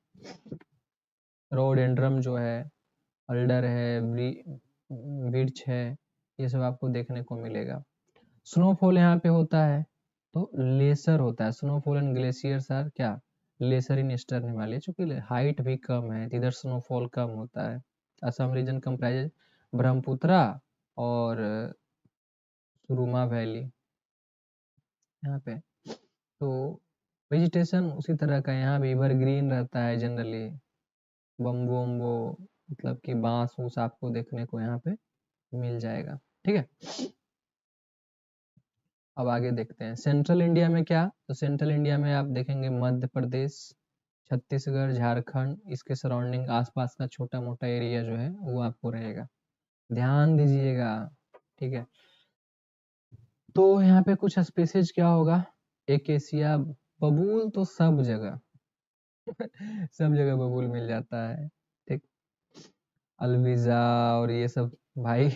रोडेंड्रम जो है, अल्डर है, बिर्च है, ये सब आपको देखने को मिलेगा। स्नोफॉल यहाँ पे होता है तो लेसर होता है, स्नोफॉल एंड ग्लेशियर्स आर क्या, लेसर इन ईस्टर्न हिमालय, चूंकि हाइट भी कम है इधर स्नोफॉल कम होता है। असम रीजन कंप्राइजेज ब्रह्मपुत्रा और सुरुमा वैली यहाँ पे। तो वेजिटेशन उसी तरह का यहाँ भी एवरग्रीन रहता है जनरली, बम्बो वम्बो, मतलब कि बांस उस आपको देखने को यहाँ पे मिल जाएगा, ठीक है। अब आगे देखते हैं सेंट्रल इंडिया में क्या, तो सेंट्रल इंडिया में आप देखेंगे मध्य प्रदेश, छत्तीसगढ़, झारखंड, इसके सराउंडिंग आसपास का छोटा मोटा एरिया जो है वो आपको रहेगा, ध्यान दीजिएगा, ठीक है। तो यहाँ पे कुछ स्पीसीज क्या होगा, एकेसिया बबूल तो सब जगह सब जगह बबूल मिल जाता है, ठीक, अलविजा और ये सब भाई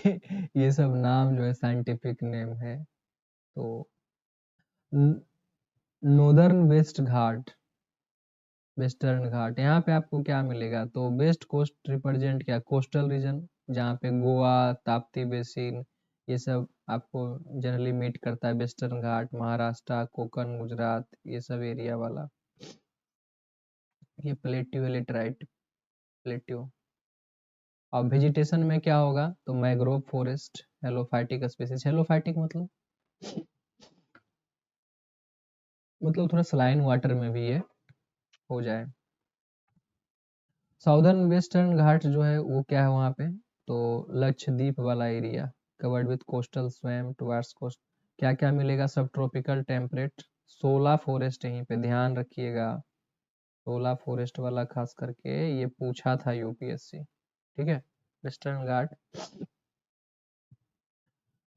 ये सब नाम जो है साइंटिफिक नेम है। तो नॉर्दर्न वेस्ट घाट, वेस्टर्न घाट, यहाँ पे आपको क्या मिलेगा, तो वेस्ट कोस्ट रिप्रेजेंट क्या, कोस्टल रीजन, जहाँ पे गोवा, ताप्ती बेसिन, ये सब आपको जनरली मीट करता है, वेस्टर्न घाट, महाराष्ट्र, कोकण, गुजरात, ये सब एरिया वाला। ये प्लेट्यू लेटराइट, प्लेट्यू। अब वेजिटेशन में क्या होगा, तो मैग्रोव फॉरेस्ट, हेलोफाइटिक स्पीसीज, हेलोफाइटिक मतलब थोड़ा सलाइन वाटर में भी ये हो जाए। साउदर्न वेस्टर्न घाट जो है वो क्या है वहाँ पे, तो लक्षद्वीप वाला area, covered with coastal swamp towards coast, क्या क्या मिलेगा, सब ट्रॉपिकल टेम्परेट, 16 फॉरेस्ट यहीं पे ध्यान रखिएगा, 16 फॉरेस्ट वाला खास करके ये पूछा था यूपीएससी, ठीक है। वेस्टर्न घाट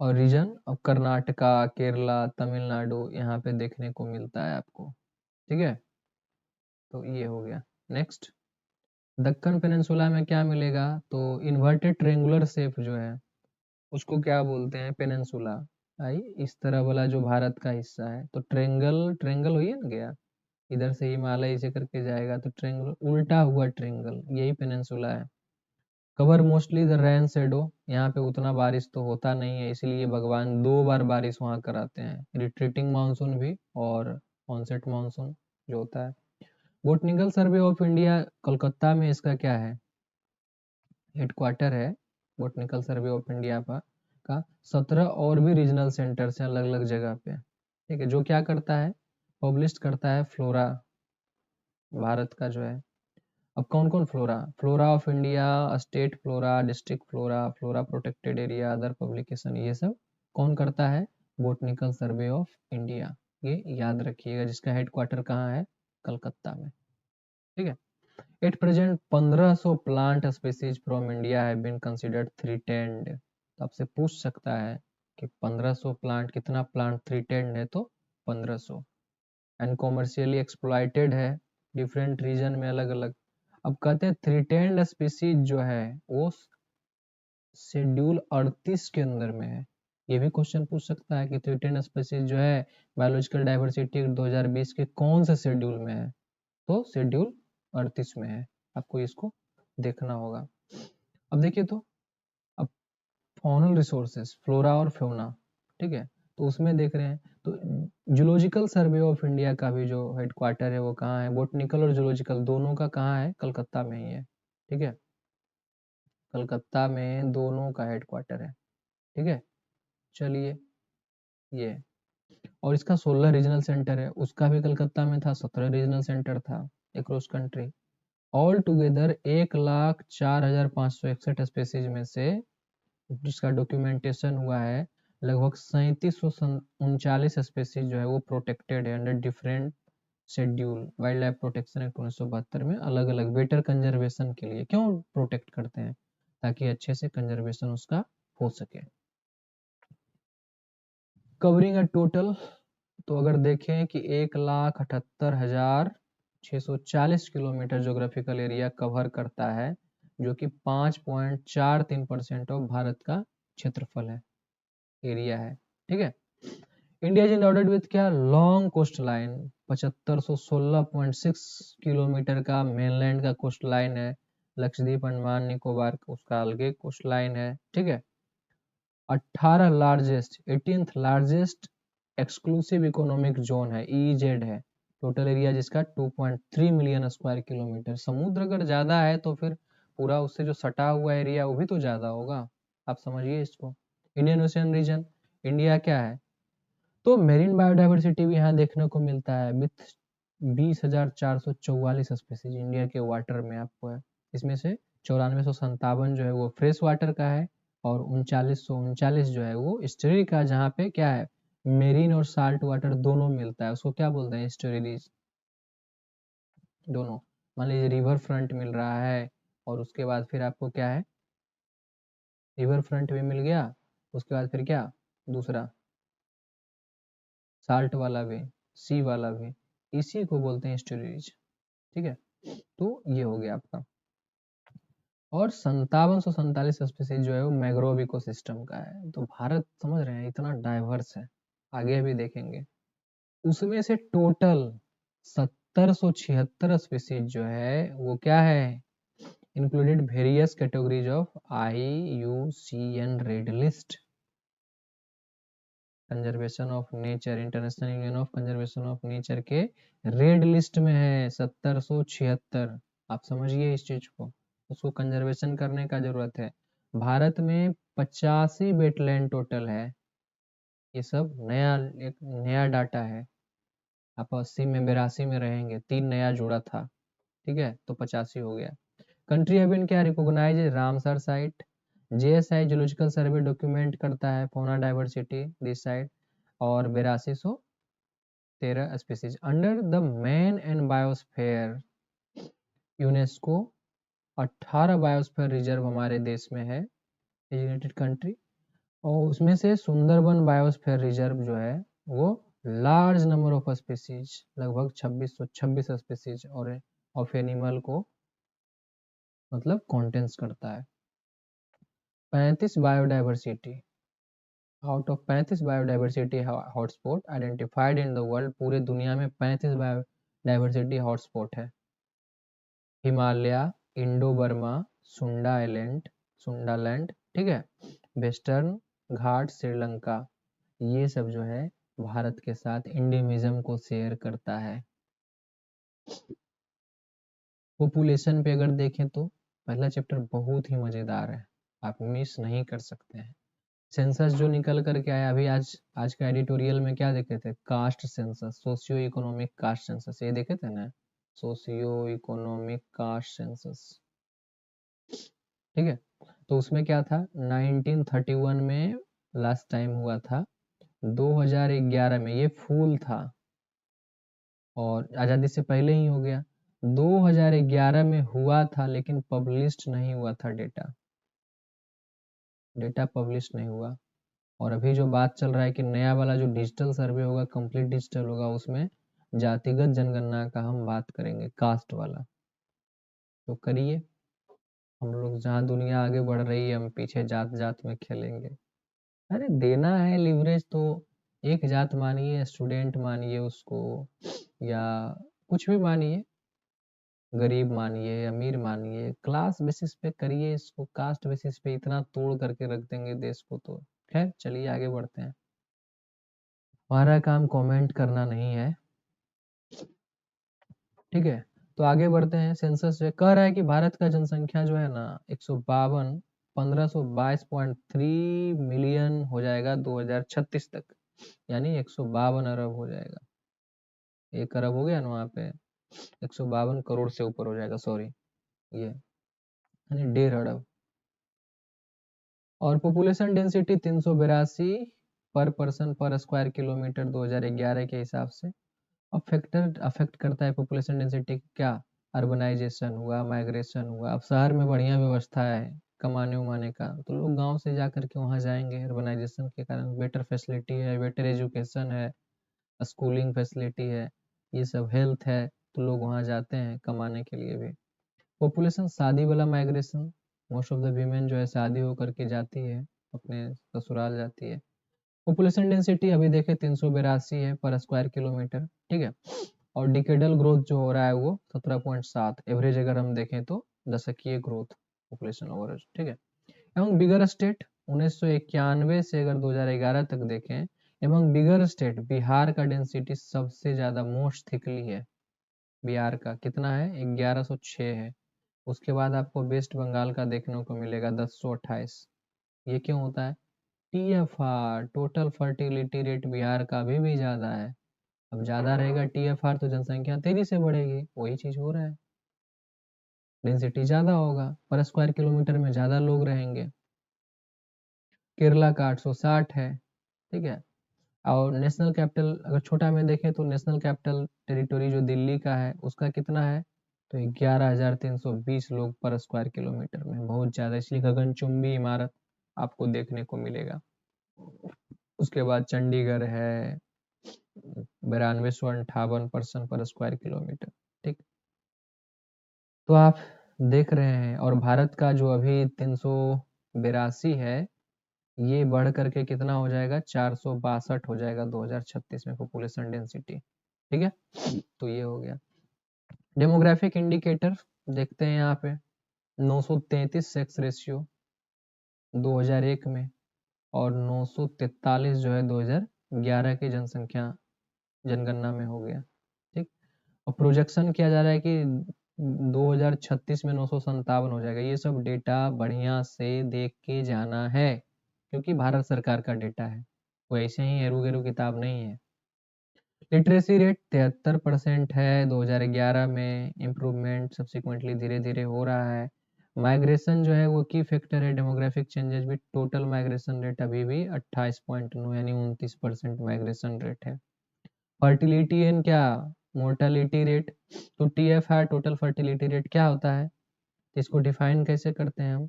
और रीजन ऑफ कर्नाटका, केरला, तमिलनाडु, यहाँ पे देखने को मिलता है आपको, ठीक है। तो ये हो गया। नेक्स्ट दक्कन पेनिनसुला में क्या मिलेगा, तो इन्वर्टेड ट्रेंगुलर शेप जो है उसको क्या बोलते हैं, पेनिनसुला। आई इस तरह वाला जो भारत का हिस्सा है, तो ट्रेंगल, ट्रेंगल हुई है ना गया, इधर से हिमालय से करके जाएगा तो ट्रेंगल, उल्टा हुआ ट्रेंगल, यही पेनिनसुला है। Cover mostly the rain shadow, यहाँ पे उतना बारिश तो होता नहीं है, इसलिए भगवान 2 बार बारिश वहाँ कराते हैं, रिट्रीटिंग मानसून भी और ऑनसेट मानसून जो होता है। Botanical survey of India Kolkata में इसका क्या है, हेडक्वार्टर है, बोटनिकल सर्वे ऑफ इंडिया का 17 और भी रीजनल सेंटर्स हैं अलग अलग जगह पे, ठीक है, जो क्या करता है, पब्लिश करता है फ्लोरा भारत का जो है। अब कौन कौन flora, flora of India, state flora, district flora, flora protected area, other publication, ये सब कौन करता है, बोटनिकल सर्वे ऑफ इंडिया, ये याद रखिएगा, जिसका हेडक्वार्टर कहाँ है, कलकत्ता में, ठीक है। At present 1500 plant species from India have been considered threatened, तो आपसे पूछ सकता है कि 1500 प्लांट, कितना प्लांट थ्रेटेंड है, तो 1500, एंड कॉमर्शियली एक्सप्लॉइटेड है डिफरेंट रीजन में अलग अलग। अब कहते हैं थ्रेटेंड स्पीसीज जो है वो शेड्यूल 38 के अंदर में है, ये भी क्वेश्चन पूछ सकता है कि थ्रेटेंड स्पीसीज जो है बायोलॉजिकल डाइवर्सिटी 2020 के कौन से शेड्यूल में है, तो शेड्यूल 38 में है, आपको इसको देखना होगा। अब देखिए तो, अब फॉनल रिसोर्सेस, फ्लोरा और फ्योना, ठीक है, तो उसमें देख रहे हैं। तो जूलॉजिकल सर्वे ऑफ इंडिया का भी जो हेडक्वार्टर है वो कहाँ है, बोटनिकल और जूलॉजिकल दोनों का कहाँ है, कलकत्ता में ही है। ठीक है, कलकत्ता में दोनों का हेडक्वार्टर है। ठीक है, चलिए ये, और इसका 16 रीजनल सेंटर है, उसका भी कलकत्ता में था, 17 रीजनल सेंटर था across country. All together 1,04,561 species में से जिसका डॉक्यूमेंटेशन हुआ है, लगभग 3739 स्पेसीज जो है वो प्रोटेक्टेड है under different schedule. Wild life protection act 1972 में अलग अलग बेटर कंजर्वेशन के लिए क्यों प्रोटेक्ट करते हैं, ताकि अच्छे से कंजर्वेशन उसका हो सके। कवरिंग अ टोटल, तो अगर देखें कि 1,78,640 किलोमीटर जोग्राफिकल एरिया कवर करता है, जो कि 5.43% ऑफ भारत का क्षेत्रफल है, एरिया है। ठीक है, इंडिया इज एंडोर्ड विथ क्या, लॉन्ग कोस्ट लाइन, 7516.6 किलोमीटर का मेनलैंड का कोस्ट लाइन है। लक्षद्वीप अंडमान निकोबार उसका अलग कोस्ट लाइन है। ठीक है, 18 largest 18th largest exclusive economic zone है, ईजेड है। टोटल एरिया जिसका 2.3 मिलियन स्क्वायर किलोमीटर। समुद्र अगर ज्यादा है तो फिर पूरा उससे जो सटा हुआ एरिया वो भी तो ज्यादा होगा, आप समझिए इसको। इंडियन ओशियन रीजन, इंडिया क्या है, तो मेरीन बायोडाइवर्सिटी भी यहाँ देखने को मिलता है विथ 20,444 स्पीसीज इंडिया के वाटर में आपको है। इसमें से 9457 जो है वो फ्रेश वाटर का है, और 3939 जो है वो स्टरी का, जहाँ पे क्या है, मेरीन और साल्ट वाटर दोनों मिलता है, उसको क्या बोलते हैं, स्टोरीज दोनों। मान लीजिए रिवर फ्रंट मिल रहा है, और उसके बाद फिर आपको क्या है, रिवर फ्रंट भी मिल गया, उसके बाद फिर क्या, दूसरा साल्ट वाला भी, सी वाला भी, इसी को बोलते हैं स्टोरेज। ठीक है, तो ये हो गया आपका। और 5747 स्पीसीज जो है वो मैंग्रोव इकोसिस्टम का है। तो भारत समझ रहे हैं इतना डाइवर्स है, आगे भी देखेंगे। उसमें से टोटल 7076 स्पीसीज जो है वो क्या है, included various categories of IUCN red list, conservation of nature, international union of conservation of nature के रेड लिस्ट में है 7076। आप समझिए इस चीज को, उसको कंजर्वेशन करने का जरूरत है। भारत में 85 वेटलैंड टोटल है, ये सब नया, एक नया डाटा है। आप 80 में 82 में रहेंगे, 3 नया जोड़ा था। ठीक है, तो 85 हो गया। कंट्री हैव बीन क्या recognise, Ramsar site, JSI zoological survey document करता है फौना डाइवर्सिटी दिस साइट, और 8213 species under the man and biosphere. UNESCO 18 biosphere reserve हमारे देश में है, यूनाइटेड कंट्री, और उसमें से सुंदरबन बायोस्फीयर रिजर्व जो है वो लार्ज नंबर ऑफ स्पीसीज, लगभग 2626 स्पीसीज और ऑफ एनिमल को मतलब कॉन्टेंस करता है। 35 biodiversity, out of 35 biodiversity hotspot identified in the world, पूरे दुनिया में 35 बायोडाइवर्सिटी हॉटस्पॉट है। हिमालय, इंडो बर्मा, सुंडा आइलैंड, सुंडालैंड, ठीक है, वेस्टर्न घाट, श्रीलंका, ये सब जो है भारत के साथ इंडिमिज्म को शेयर करता है। पॉपुलेशन पे अगर देखें तो पहला चैप्टर बहुत ही मजेदार है, आप मिस नहीं कर सकते हैं। सेंसस जो निकल करके आया अभी, आज का एडिटोरियल में क्या देखे थे, caste census, socio economic caste census, ये देखे थे ना, सोशियो इकोनॉमिक कास्ट सेंसस। ठीक है, तो उसमें क्या था, 1931 में लास्ट टाइम हुआ था, 2011 में ये फूल था, और आज़ादी से पहले ही हो गया। 2011 में हुआ था लेकिन पब्लिश्ड नहीं हुआ था, डेटा पब्लिश नहीं हुआ। और अभी जो बात चल रहा है कि नया वाला जो डिजिटल सर्वे होगा, कंप्लीट डिजिटल होगा, उसमें जातिगत जनगणना का हम बात करेंगे, कास्ट वाला। तो करिए, हम लोग जहाँ दुनिया आगे बढ़ रही है हम पीछे जात जात में खेलेंगे। अरे देना है लिवरेज तो एक जात मानिए, स्टूडेंट मानिए उसको, या कुछ भी मानिए, गरीब मानिए, अमीर मानिए, क्लास बेसिस पे करिए इसको, कास्ट बेसिस पे इतना तोड़ करके रख देंगे देश को तो। खैर चलिए आगे बढ़ते हैं। हमारा काम कमेंट करना नहीं है, ठीक है। तो आगे बढ़ते हैं। सेंसस जो कह रहा है कि भारत का जनसंख्या जो है ना 152 1522.3 मिलियन हो जाएगा 2036 तक, यानी 152 अरब हो जाएगा। 1 अरब हो गया ना वहाँ पे, 152 करोड़ से ऊपर हो जाएगा, सॉरी, ये यानी 1.5 अरब। और पॉपुलेशन डेंसिटी 382 पर पर्सन पर स्क्वायर किलोमीटर 2011 के हिसाब से। अफेक्ट करता है पॉपुलेशन डेंसिटी क्या? अर्बनाइजेशन हुआ, माइग्रेशन हुआ। अब शहर में बढ़िया व्यवस्था है कमाने उमाने का, तो लोग गांव से जा करके वहाँ जाएंगे। अर्बनाइजेशन के कारण बेटर फैसिलिटी है, बेटर एजुकेशन है, स्कूलिंग फैसिलिटी है, ये सब हेल्थ है, तो लोग वहाँ जाते हैं कमाने के लिए भी। पॉपुलेशन शादी वाला migration, most of the women जो है शादी होकर के जाती है, अपने ससुराल जाती है। पॉपुलेशन डेंसिटी अभी देखे 382 है पर स्क्वायर किलोमीटर, ठीक है। और डिकेडल ग्रोथ जो हो रहा है वो 17.7, एवरेज अगर हम देखें तो दशकीय ग्रोथ पॉपुलेशन ओवरेज, ठीक है। एवं बिगर स्टेट 1991 से अगर 2011 तक देखें, एवं बिगर स्टेट बिहार का डेंसिटी सबसे ज्यादा मोस्ट थिकली है। बिहार का कितना है? 1106 है। उसके बाद आपको वेस्ट बंगाल का देखने को मिलेगा 1028। ये क्यों होता है? TFR, total fertility rate Bihar का अभी भी ज्यादा है। अब ज्यादा रहेगा टीएफआर तो जनसंख्या तेजी से बढ़ेगी, वही चीज हो रहा है। डेंसिटी ज्यादा होगा, पर स्क्वायर किलोमीटर में ज्यादा लोग रहेंगे। केरला का 860 है, ठीक है। और नेशनल कैपिटल अगर छोटा में देखें तो नेशनल कैपिटल टेरिटोरी जो दिल्ली का है उसका कितना है? तो 11,320 लोग पर स्क्वायर किलोमीटर में, बहुत ज्यादा, इसलिए गगनचुंबी इमारत आपको देखने को मिलेगा। उसके बाद चंडीगढ़ है 9258 पर्सन पर स्क्वायर किलोमीटर, ठीक। तो आप देख रहे हैं, और भारत का जो अभी 382 है, ये बढ़ करके कितना हो जाएगा? 462 हो जाएगा 2036 में पॉपुलेशन डेंसिटी, ठीक है। तो ये हो गया। डेमोग्राफिक इंडिकेटर देखते हैं यहाँ पे, 933 सेक्स रेशियो 2001 में, और 943 जो है 2011 की जनसंख्या जनगणना में हो गया, ठीक। और प्रोजेक्शन किया जा रहा है कि 2036 में 957 हो जाएगा। ये सब डेटा बढ़िया से देख के जाना है, क्योंकि भारत सरकार का डेटा है, वो ऐसे ही हेरू गेरू किताब नहीं है। लिटरेसी रेट 73% है 2011 में, इम्प्रूवमेंट सब्सिक्वेंटली धीरे धीरे हो रहा है। माइग्रेशन जो है वो की फैक्टर है डेमोग्राफिक चेंजेस भी। टोटल माइग्रेशन रेट अभी भी 28.9 यानी 29% माइग्रेशन रेट है। फर्टिलिटी एंड क्या मोर्टेलिटी रेट, तो टीएफआर टोटल फर्टिलिटी रेट क्या होता है? इसको डिफाइन कैसे करते हैं हम?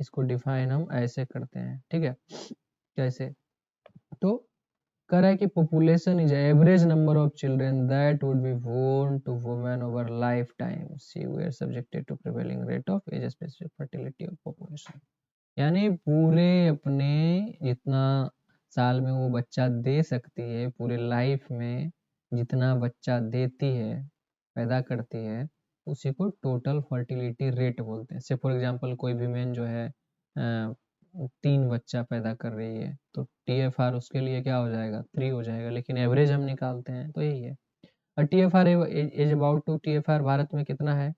इसको डिफाइन हम ऐसे करते हैं, ठीक है। कैसे? तो कह रहा है कि population is average number of children that would be born to women over life time she were subjected to prevailing rate of age specific fertility of population. यानी पूरे अपने जितना साल में वो बच्चा दे सकती है, पूरे लाइफ में जितना बच्चा देती है, पैदा करती है, उसी को टोटल फर्टिलिटी रेट बोलते हैं। से फॉर एग्जांपल कोई वीमेन जो है 3 बच्चा पैदा कर रही है, तो टीएफआर उसके लिए क्या हो जाएगा? 3 हो जाएगा, लेकिन एवरेज हम निकालते हैं तो यही है। और TFR as about two TFR Bharat में कितना है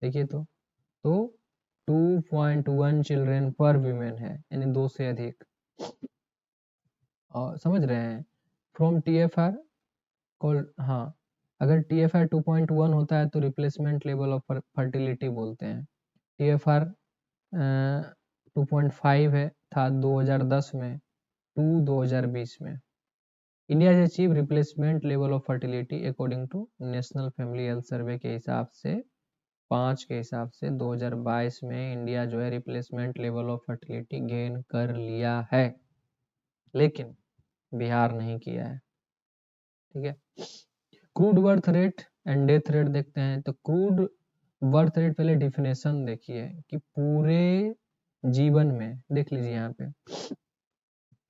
देखिए तो 2.1 चिल्ड्रेन पर वीमेन है, यानी 2 से अधिक। और समझ रहे हैं? फ्रॉम टीएफआर कॉल, हाँ, अगर टीएफआर 2.1 होता है तो रिप्लेसमेंट लेवल ऑफ फर्टिलिटी बोलते हैं। टीएफआर 2.5 है था 2010 में, 2020 में। India has achieve replacement level of fertility according to national family health survey के हिसाब से, 5 के हिसाब से 2022 में इंडिया जो है replacement level of fertility gain कर लिया है, लेकिन बिहार नहीं किया है, ठीक है। Crude birth rate and death rate देखते हैं। तो क्रूड बर्थ रेट पहले डिफिनेशन देखिए कि पूरे जीवन में, देख लीजिए यहाँ पे,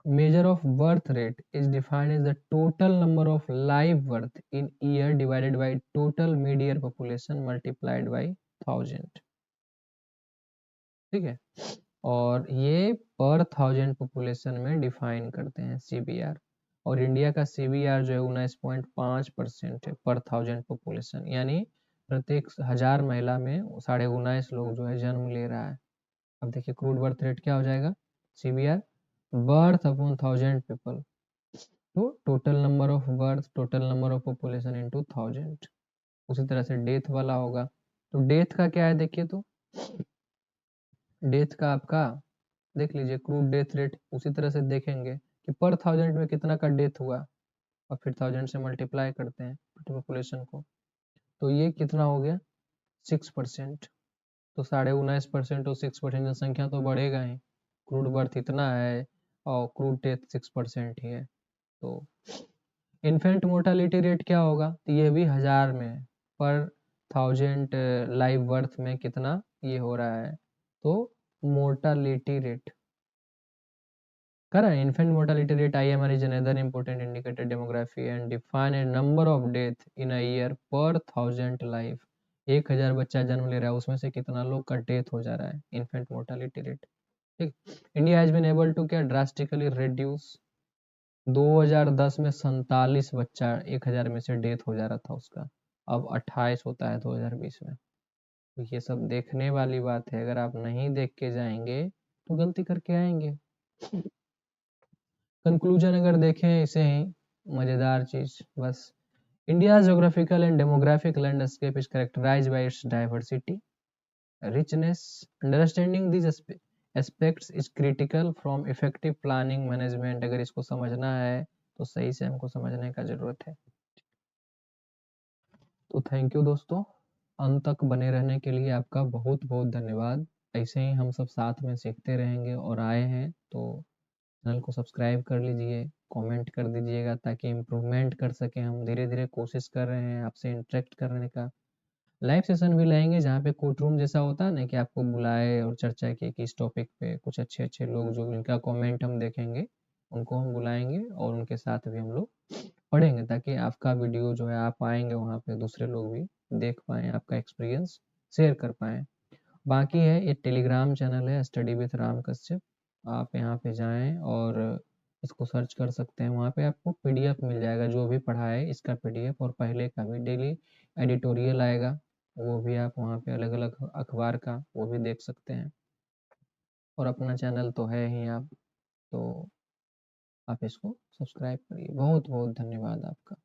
measure of birth rate is defined as the total number of live birth in year divided by total mid-year population multiplied by 1000, ठीक है। और ये पर 1000 पॉपुलेशन में डिफाइन करते हैं सीबीआर। और इंडिया का CBR जो है 19.5% है पर 1000 पॉपुलेशन, यानी प्रत्येक 1000 महिला में 19.5 लोग जो है जन्म ले रहा है। अब देखिए क्रूड बर्थ रेट क्या हो जाएगा, CBR बर्थ अपॉन 1000 पीपल, तो total number of birth total number of population into 1000। उसी तरह से डेथ वाला होगा, तो डेथ का क्या है देखिए, तो डेथ का आपका देख लीजिए क्रूड डेथ रेट, उसी तरह से देखेंगे कि पर 1000 में कितना का डेथ हुआ, और फिर 1000 से मल्टीप्लाई करते हैं पॉपुलेशन को, तो ये कितना हो गया 6%। तो 19.5% और 6% जनसंख्या तो बढ़ेगा ही, क्रूड बर्थ इतना है और क्रूड डेथ 6% ही है। तो इन्फेंट मोर्टालिटी रेट क्या होगा, तो ये भी 1000 में है, पर 1000 लाइव बर्थ में कितना ये हो रहा है, तो mortality rate correct. Infant mortality rate IMR is another important indicator demography and define a number of death in a year per 1000 life. 1000 बच्चा जन्म ले रहा है उसमें से कितना लोग का डेथ हो जा रहा है, इन्फेंट मोर्टालिटी रेट। ठीक, India has been able to क्या ड्रास्टिकली रिड्यूस, 2010 में 47 बच्चा 1000 में से डेथ हो जा रहा था उसका, अब 28 होता है 2020 में। तो ये सब देखने वाली बात है, अगर आप नहीं देख के जाएंगे तो गलती करके आएंगे। कंक्लूजन अगर देखें इसे ही मज़ेदार चीज़ बस, India geographical and demographic landscape is characterised by its diversity, richness. Understanding these aspects is critical from effective planning management. अगर इसको समझना है तो सही से हमको समझने का ज़रूरत है। तो थैंक यू दोस्तों, अंत तक बने रहने के लिए आपका बहुत बहुत धन्यवाद। ऐसे ही हम सब साथ में सीखते रहेंगे, और आए हैं तो चैनल को सब्सक्राइब कर लीजिए, कमेंट कर दीजिएगा ताकि इम्प्रूवमेंट कर सकें। हम धीरे धीरे कोशिश कर रहे हैं आपसे इंटरेक्ट करने का। लाइव सेशन भी लाएंगे जहाँ पे कोर्ट रूम जैसा होता है ना, कि आपको बुलाए और चर्चा की कि इस टॉपिक पे कुछ अच्छे अच्छे लोग जो इनका कमेंट हम देखेंगे उनको हम बुलाएंगे, और उनके साथ भी हम लोग पढ़ेंगे, ताकि आपका वीडियो जो है आप आएंगे वहाँ पे दूसरे लोग भी देख पाएँ, आपका एक्सपीरियंस शेयर कर पाएँ। बाकी है ये टेलीग्राम चैनल है स्टडी विथ राम कश्यप, आप यहाँ पे जाएं और इसको सर्च कर सकते हैं। वहाँ पे आपको PDF मिल जाएगा, जो भी पढ़ा है इसका PDF, और पहले का भी डेली एडिटोरियल आएगा, वो भी आप वहाँ पे अलग अलग अखबार का वो भी देख सकते हैं। और अपना चैनल तो है ही आप, तो आप इसको सब्सक्राइब करिए। बहुत बहुत धन्यवाद आपका।